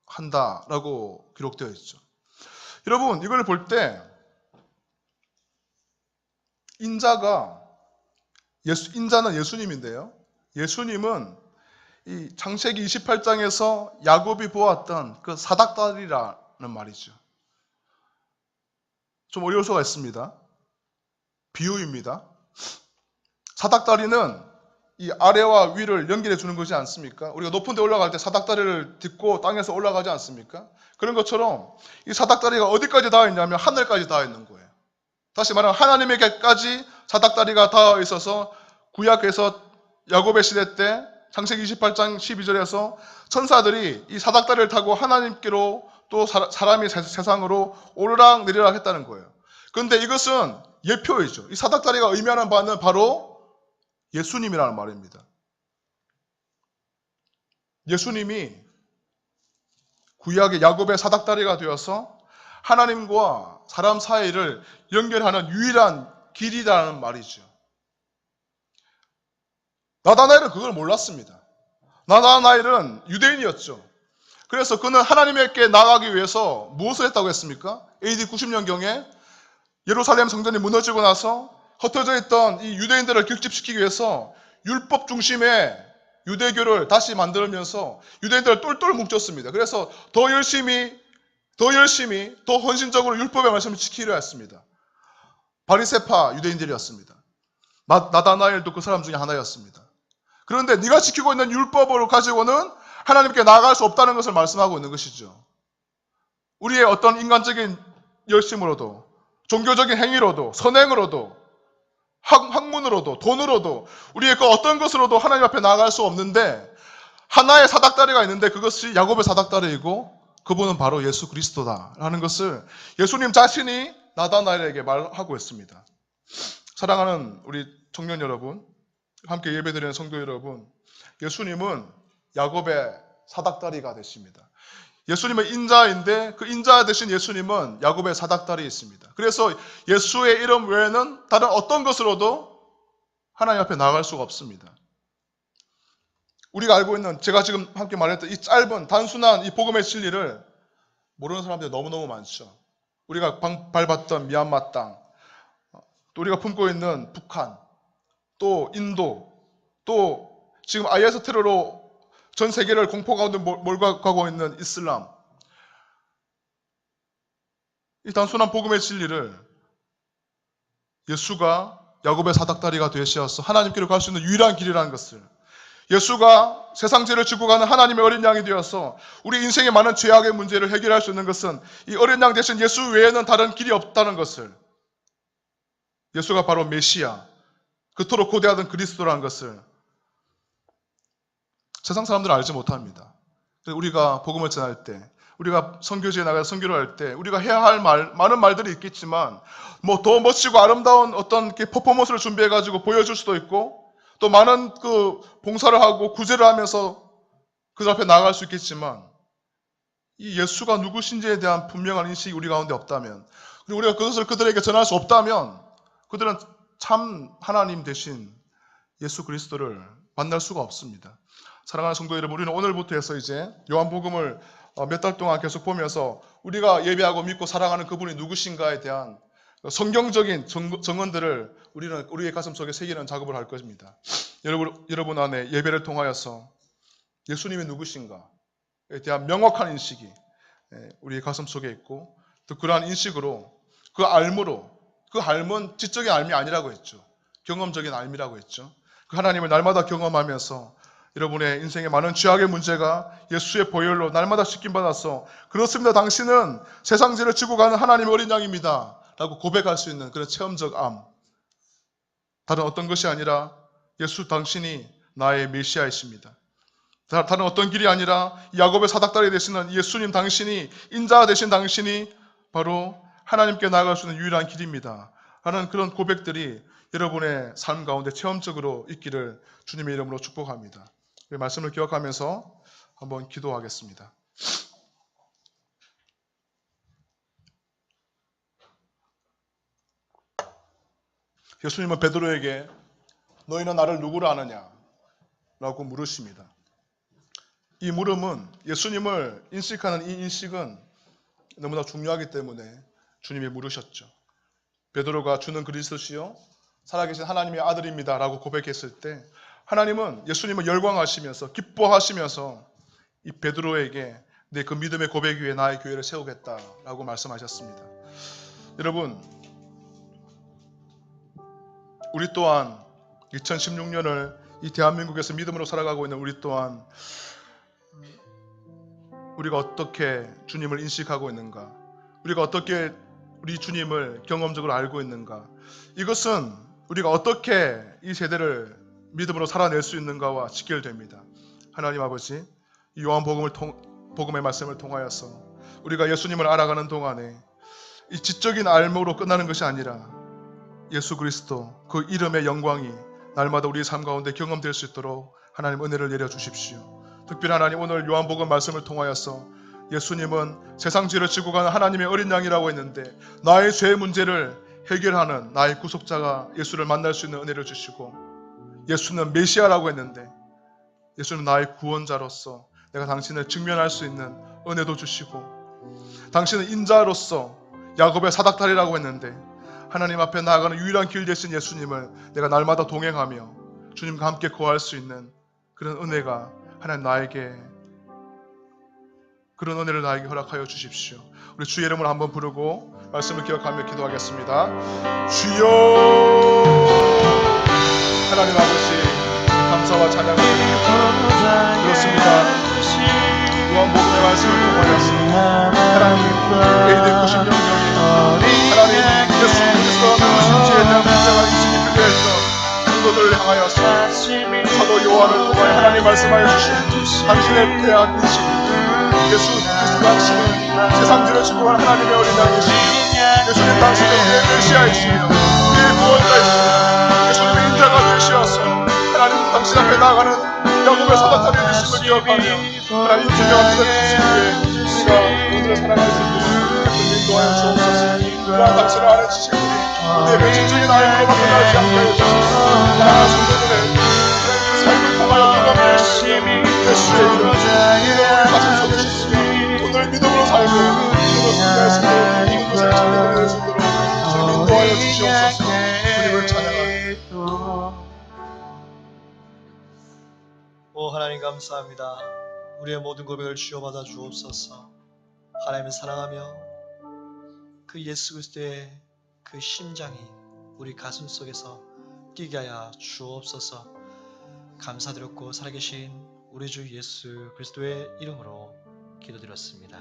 한다라고 기록되어 있죠. 여러분, 이걸 볼 때 인자는 예수님인데요. 예수님은 이 창세기 28장에서 야곱이 보았던 그 사닥다리라는 말이죠. 좀 어려울 수가 있습니다. 비유입니다. 사닥다리는 이 아래와 위를 연결해 주는 것이지 않습니까? 우리가 높은 데 올라갈 때 사닥다리를 딛고 땅에서 올라가지 않습니까? 그런 것처럼 이 사닥다리가 어디까지 닿아 있냐면 하늘까지 닿아 있는 거예요. 다시 말하면 하나님에게까지 사닥다리가 닿아 있어서 구약에서 야곱의 시대 때 창세기 28장 12절에서 천사들이 이 사닥다리를 타고 하나님께로 또 사람이 세상으로 오르락 내리락 했다는 거예요. 그런데 이것은 예표이죠. 이 사닥다리가 의미하는 바는 바로 예수님이라는 말입니다. 예수님이 구약의 야곱의 사닥다리가 되어서 하나님과 사람 사이를 연결하는 유일한 길이라는 말이죠. 나다나엘은 그걸 몰랐습니다. 나다나엘은 유대인이었죠. 그래서 그는 하나님께 나아가기 위해서 무엇을 했다고 했습니까? AD 90년경에 예루살렘 성전이 무너지고 나서 흩어져 있던 이 유대인들을 결집시키기 위해서 율법 중심의 유대교를 다시 만들면서 유대인들을 똘똘 뭉쳤습니다. 그래서 더 열심히, 더 헌신적으로 율법의 말씀을 지키려 했습니다. 바리새파 유대인들이었습니다. 나다나엘도 그 사람 중에 하나였습니다. 그런데 네가 지키고 있는 율법을 가지고는 하나님께 나아갈 수 없다는 것을 말씀하고 있는 것이죠. 우리의 어떤 인간적인 열심으로도, 종교적인 행위로도, 선행으로도, 학문으로도, 돈으로도, 우리의 그 어떤 것으로도 하나님 앞에 나아갈 수 없는데 하나의 사닥다리가 있는데 그것이 야곱의 사닥다리이고 그분은 바로 예수 그리스도다라는 것을 예수님 자신이 나다나엘에게 말하고 있습니다. 사랑하는 우리 청년 여러분, 함께 예배드리는 성도 여러분, 예수님은 야곱의 사닥다리가 되십니다. 예수님은 인자인데 그 인자 대신 예수님은 야곱의 사닥다리에 있습니다. 그래서 예수의 이름 외에는 다른 어떤 것으로도 하나님 앞에 나아갈 수가 없습니다. 우리가 알고 있는, 제가 지금 함께 말했던 이 짧은 단순한 이 복음의 진리를 모르는 사람들이 너무너무 많죠. 우리가 밟았던 미얀마 땅, 또 우리가 품고 있는 북한, 또 인도, 또 지금 IS 테러로 전 세계를 공포 가운데 몰고 있는 이슬람. 이 단순한 복음의 진리를 예수가 야곱의 사닥다리가 되시어서 하나님께로 갈 수 있는 유일한 길이라는 것을, 예수가 세상 죄를 지고 가는 하나님의 어린 양이 되어서 우리 인생의 많은 죄악의 문제를 해결할 수 있는 것은 이 어린 양 대신 예수 외에는 다른 길이 없다는 것을, 예수가 바로 메시아, 그토록 고대하던 그리스도라는 것을 세상 사람들은 알지 못합니다. 그래서 우리가 복음을 전할 때, 우리가 선교지에 나가서 선교를 할 때 우리가 해야 할 많은 말들이 있겠지만 뭐 더 멋지고 아름다운 어떤 퍼포먼스를 준비해 가지고 보여줄 수도 있고, 또 많은 그 봉사를 하고 구제를 하면서 그들 앞에 나아갈 수 있겠지만, 이 예수가 누구신지에 대한 분명한 인식이 우리 가운데 없다면, 그리고 우리가 그것을 그들에게 전할 수 없다면 그들은 참 하나님 대신 예수 그리스도를 만날 수가 없습니다. 사랑하는 성도 여러분, 우리는 오늘부터 해서 이제 요한복음을 몇 달 동안 계속 보면서 우리가 예배하고 믿고 사랑하는 그분이 누구신가에 대한 성경적인 정언들을 우리는 우리의 가슴 속에 새기는 작업을 할 것입니다. 여러분 안에 예배를 통하여서 예수님이 누구신가에 대한 명확한 인식이 우리의 가슴 속에 있고, 또 그러한 인식으로 그 알은 지적인 알미 아니라고 했죠. 경험적인 알미라고 했죠. 그 하나님을 날마다 경험하면서 여러분의 인생의 많은 죄악의 문제가 예수의 보혈로 날마다 씻김받아서, 그렇습니다, 당신은 세상 죄를 지고 가는 하나님의 어린 양입니다 라고 고백할 수 있는 그런 체험적 암, 다른 어떤 것이 아니라 예수 당신이 나의 메시아이십니다. 다른 어떤 길이 아니라 야곱의 사닥다리 되시는 예수님 당신이, 인자 되신 당신이 바로 하나님께 나아갈 수 있는 유일한 길입니다 하는 그런 고백들이 여러분의 삶 가운데 체험적으로 있기를 주님의 이름으로 축복합니다. 말씀을 기억하면서 한번 기도하겠습니다. 예수님은 베드로에게 너희는 나를 누구로 아느냐? 라고 물으십니다. 이 물음은, 예수님을 인식하는 이 인식은 너무나 중요하기 때문에 주님이 물으셨죠. 베드로가 주는 그리스도시요 살아계신 하나님의 아들입니다 라고 고백했을 때 하나님은, 예수님은 열광하시면서 기뻐하시면서 이 베드로에게 내 그 믿음의 고백 위에 나의 교회를 세우겠다라고 말씀하셨습니다. 여러분, 우리 또한 2016년을 이 대한민국에서 믿음으로 살아가고 있는 우리 또한 우리가 어떻게 주님을 인식하고 있는가, 우리가 어떻게 우리 주님을 경험적으로 알고 있는가, 이것은 우리가 어떻게 이 세대를 믿음으로 살아낼 수 있는가와 직결됩니다. 하나님 아버지, 이 요한복음의 말씀을 통하여서 우리가 예수님을 알아가는 동안에 이 지적인 알므로 끝나는 것이 아니라 예수 그리스도 그 이름의 영광이 날마다 우리의 삶 가운데 경험될 수 있도록 하나님 은혜를 내려주십시오. 특별히 하나님, 오늘 요한복음 말씀을 통하여서 예수님은 세상 죄를 지고 가는 하나님의 어린 양이라고 했는데, 나의 죄의 문제를 해결하는 나의 구속자가 예수를 만날 수 있는 은혜를 주시고, 예수는 메시아라고 했는데 예수는 나의 구원자로서 내가 당신을 직면할 수 있는 은혜도 주시고, 당신은 인자로서 야곱의 사닥다리라고 했는데 하나님 앞에 나아가는 유일한 길 되신 예수님을 내가 날마다 동행하며 주님과 함께 거할 수 있는 그런 은혜가 하나님 그런 은혜를 나에게 허락하여 주십시오. 우리 주의 이름을 한번 부르고 말씀을 기억하며 기도하겠습니다. 주여, 하나님 아버지, 감사와 찬양을 드립니다. 그렇습니다. 요한복음의 말씀을 통하여서 하나님 AD 90년경에 하나님 예수 그리스도가 누구신지에 대한 문제가 인식이 필요했던 성도들을 향하여서 사도 요한을 통하여 하나님 말씀하여 주신 당신에 대한 인식, 예수 그리스도 당신은 세상 죄를 지고 간 하나님의 어린 양이시며 예수님 당신은 우리의 메시아이시며 우리의 구원자이시며 예수님의 인자가 되시어서 하나님 당신 앞에 나아가는 야곱의 사닥다리의 주심을 기억하며 하나님 분명한 뜻을 주시기에 우리가 오늘을 살아갈 수 있도록 인도하여 주옵소서. 그러한 당신을 아는 지식들이 우리의 배신적인 아이로 끝나지 않게 해주소서. 하나님 성도들의 삶을 통하여 경험될 수 있는 예수의 이름, 우리 가슴 속에 주시며 오늘 믿음으로 살고 믿음으로 승리할 수 있도록 모든 것을 전해드릴 수 있도록 주님 인도하여 주시옵소서. 주님을 찬양합니다. 오 하나님 감사합니다. 우리의 모든 고백을 주여 받아 주옵소서. 하나님을 사랑하며 그 예수 그리스도의 그 심장이 우리 가슴 속에서 뛰게 하여 주옵소서. 감사드렸고 살아계신 우리 주 예수 그리스도의 이름으로 기도드렸습니다.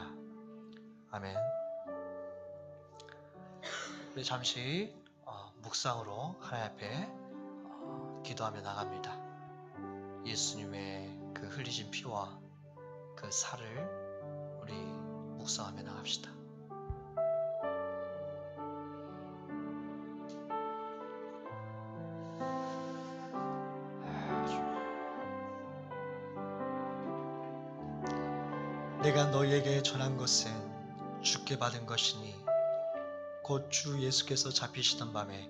아멘. 우리 잠시 묵상으로 하나님 앞에 기도하며 나갑니다. 예수님의 그 흘리신 피와 그 살을 우리 묵상하며 나갑시다. 내가 너희에게 전한 것은 주께 받은 것이니 곧 주 예수께서 잡히시던 밤에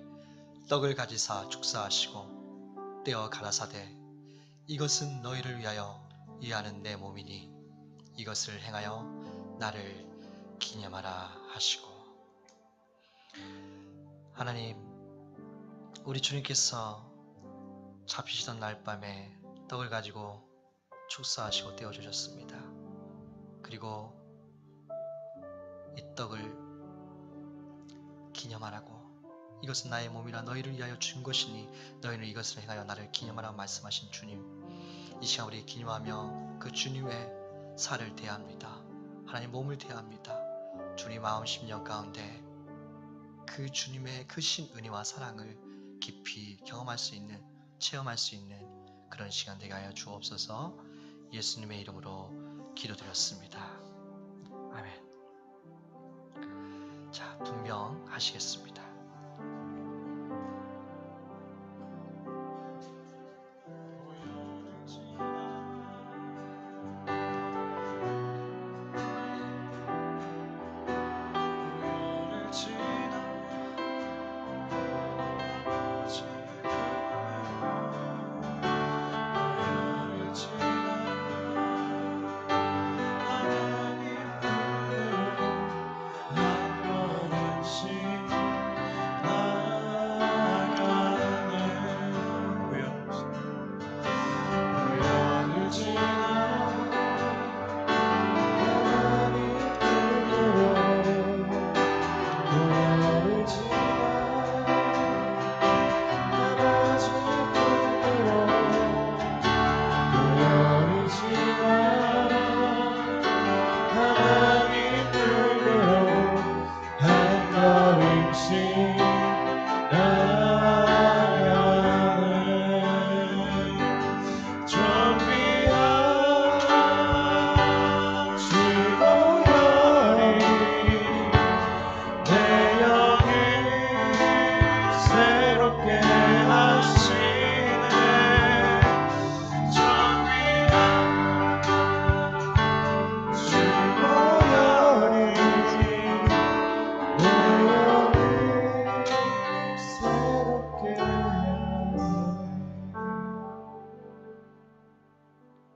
떡을 가지사 축사하시고 떼어 가라사대 이것은 너희를 위하여 이하는 내 몸이니 이것을 행하여 나를 기념하라 하시고. 하나님, 우리 주님께서 잡히시던 날 밤에 떡을 가지고 축사하시고 떼어 주셨습니다. 그리고 이 떡을 기념하라고, 이것은 나의 몸이라 너희를 위하여 준 것이니 너희는 이것을 행하여 나를 기념하라고 말씀하신 주님, 이 시간 우리 기념하며 그 주님의 살을 대합니다. 하나님 몸을 대합니다. 주님 마음 심령 가운데 그 주님의 크신 은혜와 사랑을 깊이 경험할 수 있는, 체험할 수 있는 그런 시간 되게 하여 주옵소서. 예수님의 이름으로 기도드렸습니다. 아멘. 자, 분명하시겠습니다.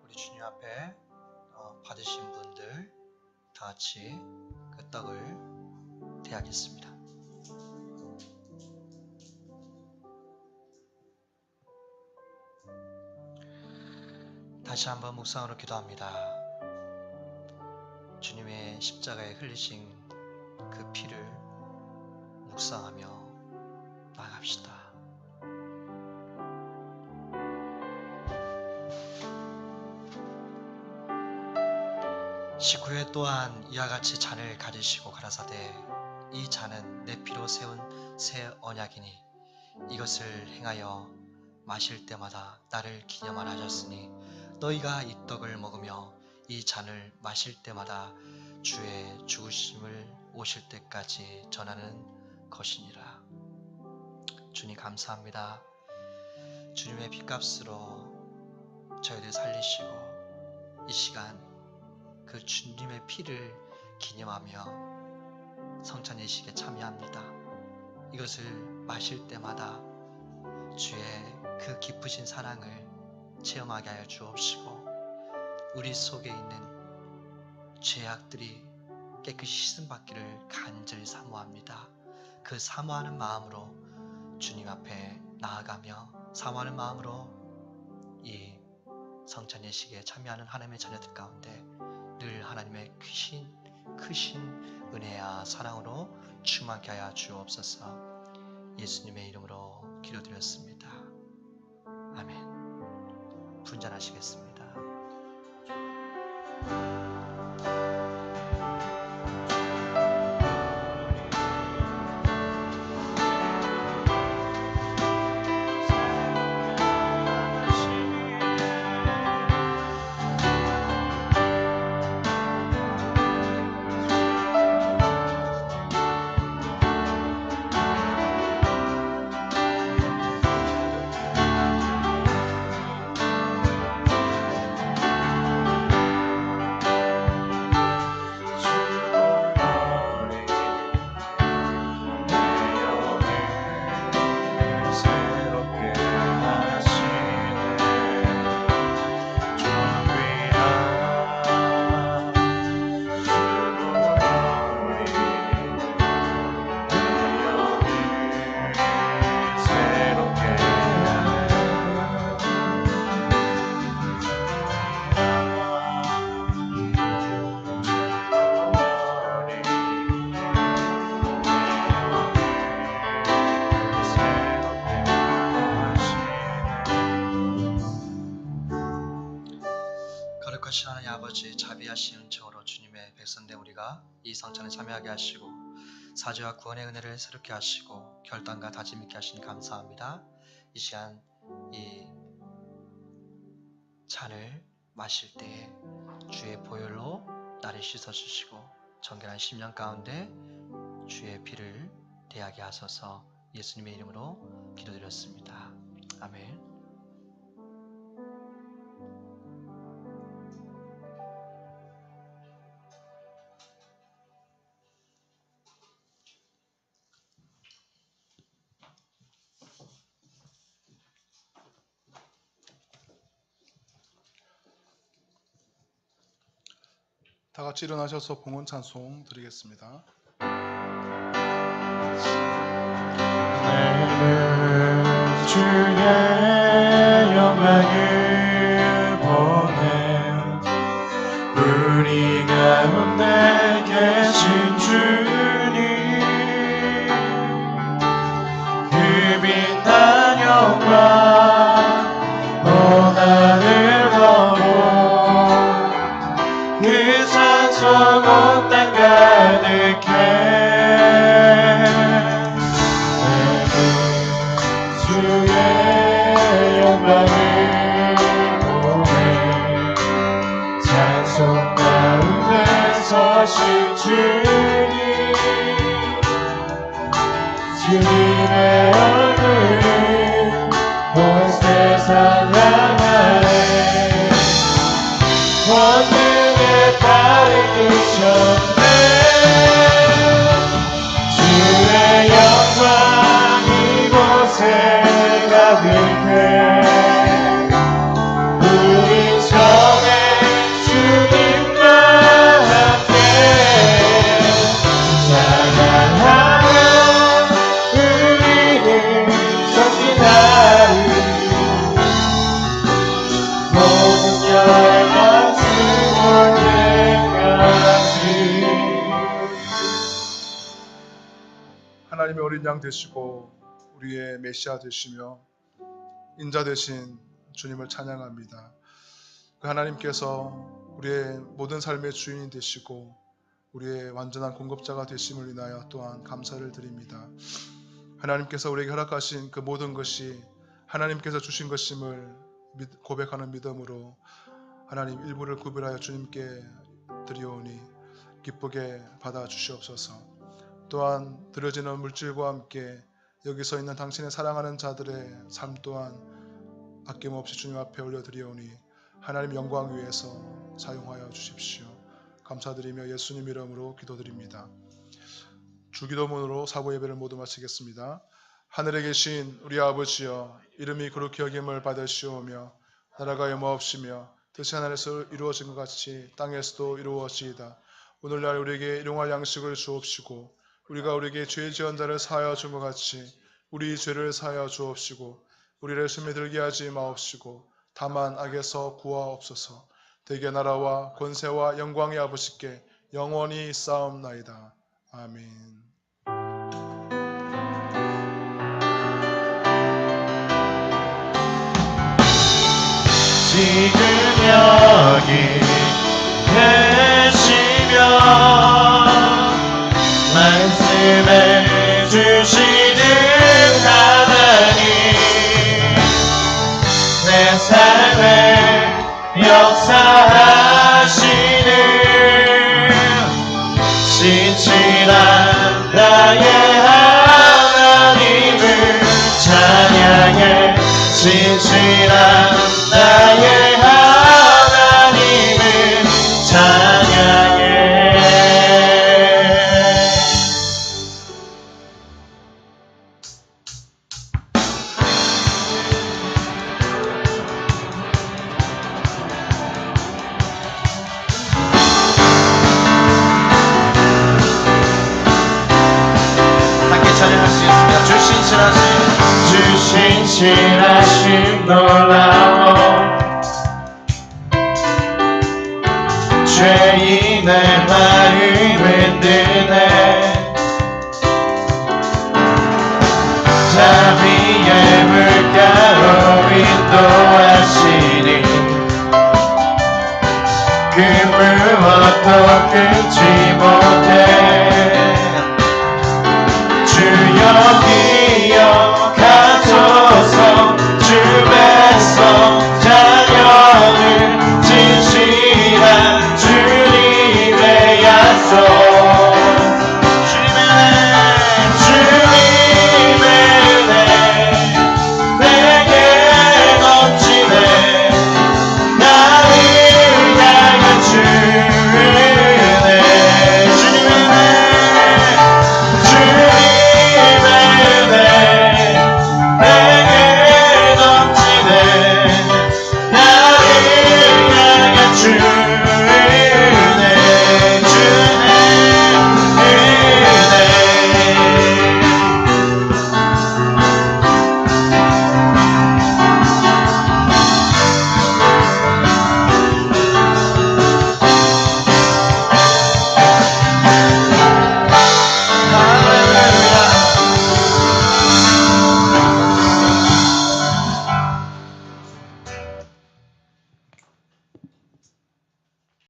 우리 주님 앞에 받으신 분들 다 같이 그 떡을 대하겠습니다. 다시 한번 묵상으로 기도합니다. 주님의 십자가에 흘리신 그 피를 묵상하며 나갑시다. 식후에 또한 이와 같이 잔을 가지시고 가라사대 이 잔은 내 피로 세운 새 언약이니 이것을 행하여 마실 때마다 나를 기념하라 하셨으니 너희가 이 떡을 먹으며 이 잔을 마실 때마다 주의 죽으심을 오실 때까지 전하는 것이니라. 주님 감사합니다. 주님의 핏값으로 저희들 살리시고 이 시간 그 주님의 피를 기념하며 성찬 예식에 참여합니다. 이것을 마실 때마다 주의 그 깊으신 사랑을 체험하게 하여 주옵시고 우리 속에 있는 죄악들이 깨끗이 씻음받기를 간절히 사모합니다. 그 사모하는 마음으로 주님 앞에 나아가며 사모하는 마음으로 이 성찬 예식에 참여하는 하나님의 자녀들 가운데 늘 하나님의 크신 은혜와 사랑으로 충만케 하여 주옵소서. 예수님의 이름으로 기도드렸습니다. 아멘. 분전하시겠습니다. 거룩하신 하나님 아버지, 자비하신 은총으로 주님의 백성된 우리가 이 성찬에 참여하게 하시고 사죄와 구원의 은혜를 새롭게 하시고 결단과 다짐 있게 하시니 감사합니다. 이 시간 이 잔을 마실 때에 주의 보혈로 나를 씻어주시고 정결한 심령 가운데 주의 피를 대하게 하소서. 예수님의 이름으로 기도드렸습니다. 아멘. 다 같이 일어나셔서 봉헌 찬송 드리겠습니다. 내는 주의 영광을 보내 우리 가운데 계신 주님 그 빛난 영광 온 하늘 넘어 그 산성 온 땅 가득해 주의 영광을 보내 찬송 가운데 서신 주님 주님의 얼굴 온 세상 향하네 권능의 발을 드셨네 주의 영광 이곳에 가득해 우리 전에 주님과 함께 찬양하며 우리는 전진하리 모든 열망 죽을 때까지. 하나님의 어린 양 되시고 우리의 메시아 되시며 인자 되신 주님을 찬양합니다. 그 하나님께서 우리의 모든 삶의 주인이 되시고 우리의 완전한 공급자가 되심을 인하여 또한 감사를 드립니다. 하나님께서 우리에게 허락하신 그 모든 것이 하나님께서 주신 것임을 고백하는 믿음으로 하나님 일부를 구별하여 주님께 드리오니 기쁘게 받아 주시옵소서. 또한 드려지는 물질과 함께 여기 서 있는 당신의 사랑하는 자들의 삶 또한 아낌없이 주님 앞에 올려드리오니 하나님 영광 위에서 사용하여 주십시오. 감사드리며 예수님 이름으로 기도드립니다. 주기도문으로 사고 예배를 모두 마치겠습니다. 하늘에 계신 우리 아버지여, 이름이 거룩히 여김을 받으시오며 나라가 영화없으며 뜻이 하늘에서 이루어진 것 같이 땅에서도 이루어지이다. 오늘날 우리에게 일용할 양식을 주옵시고 우리가 우리에게 죄 지은 자를 사하여 준 것 같이 우리 죄를 사하여 주옵시고 우리를 시험에 들게 하지 마옵시고 다만 악에서 구하옵소서. 대개 나라와 권세와 영광의 아버지께 영원히 싸움나이다. 아멘. 지금 여기 계시며 말씀해 주시는 하나님 내 삶에 역사하시는 신실한 나의 하나님을 찬양해 신실한 나의 하나님을 찬양해 함께 찬양할 수 있습니다. 주 신실하신 놀라워 죄인의 마음을 드네 자비의 물가로 인도하시니 그 무엇도 끊지 못해 주 여기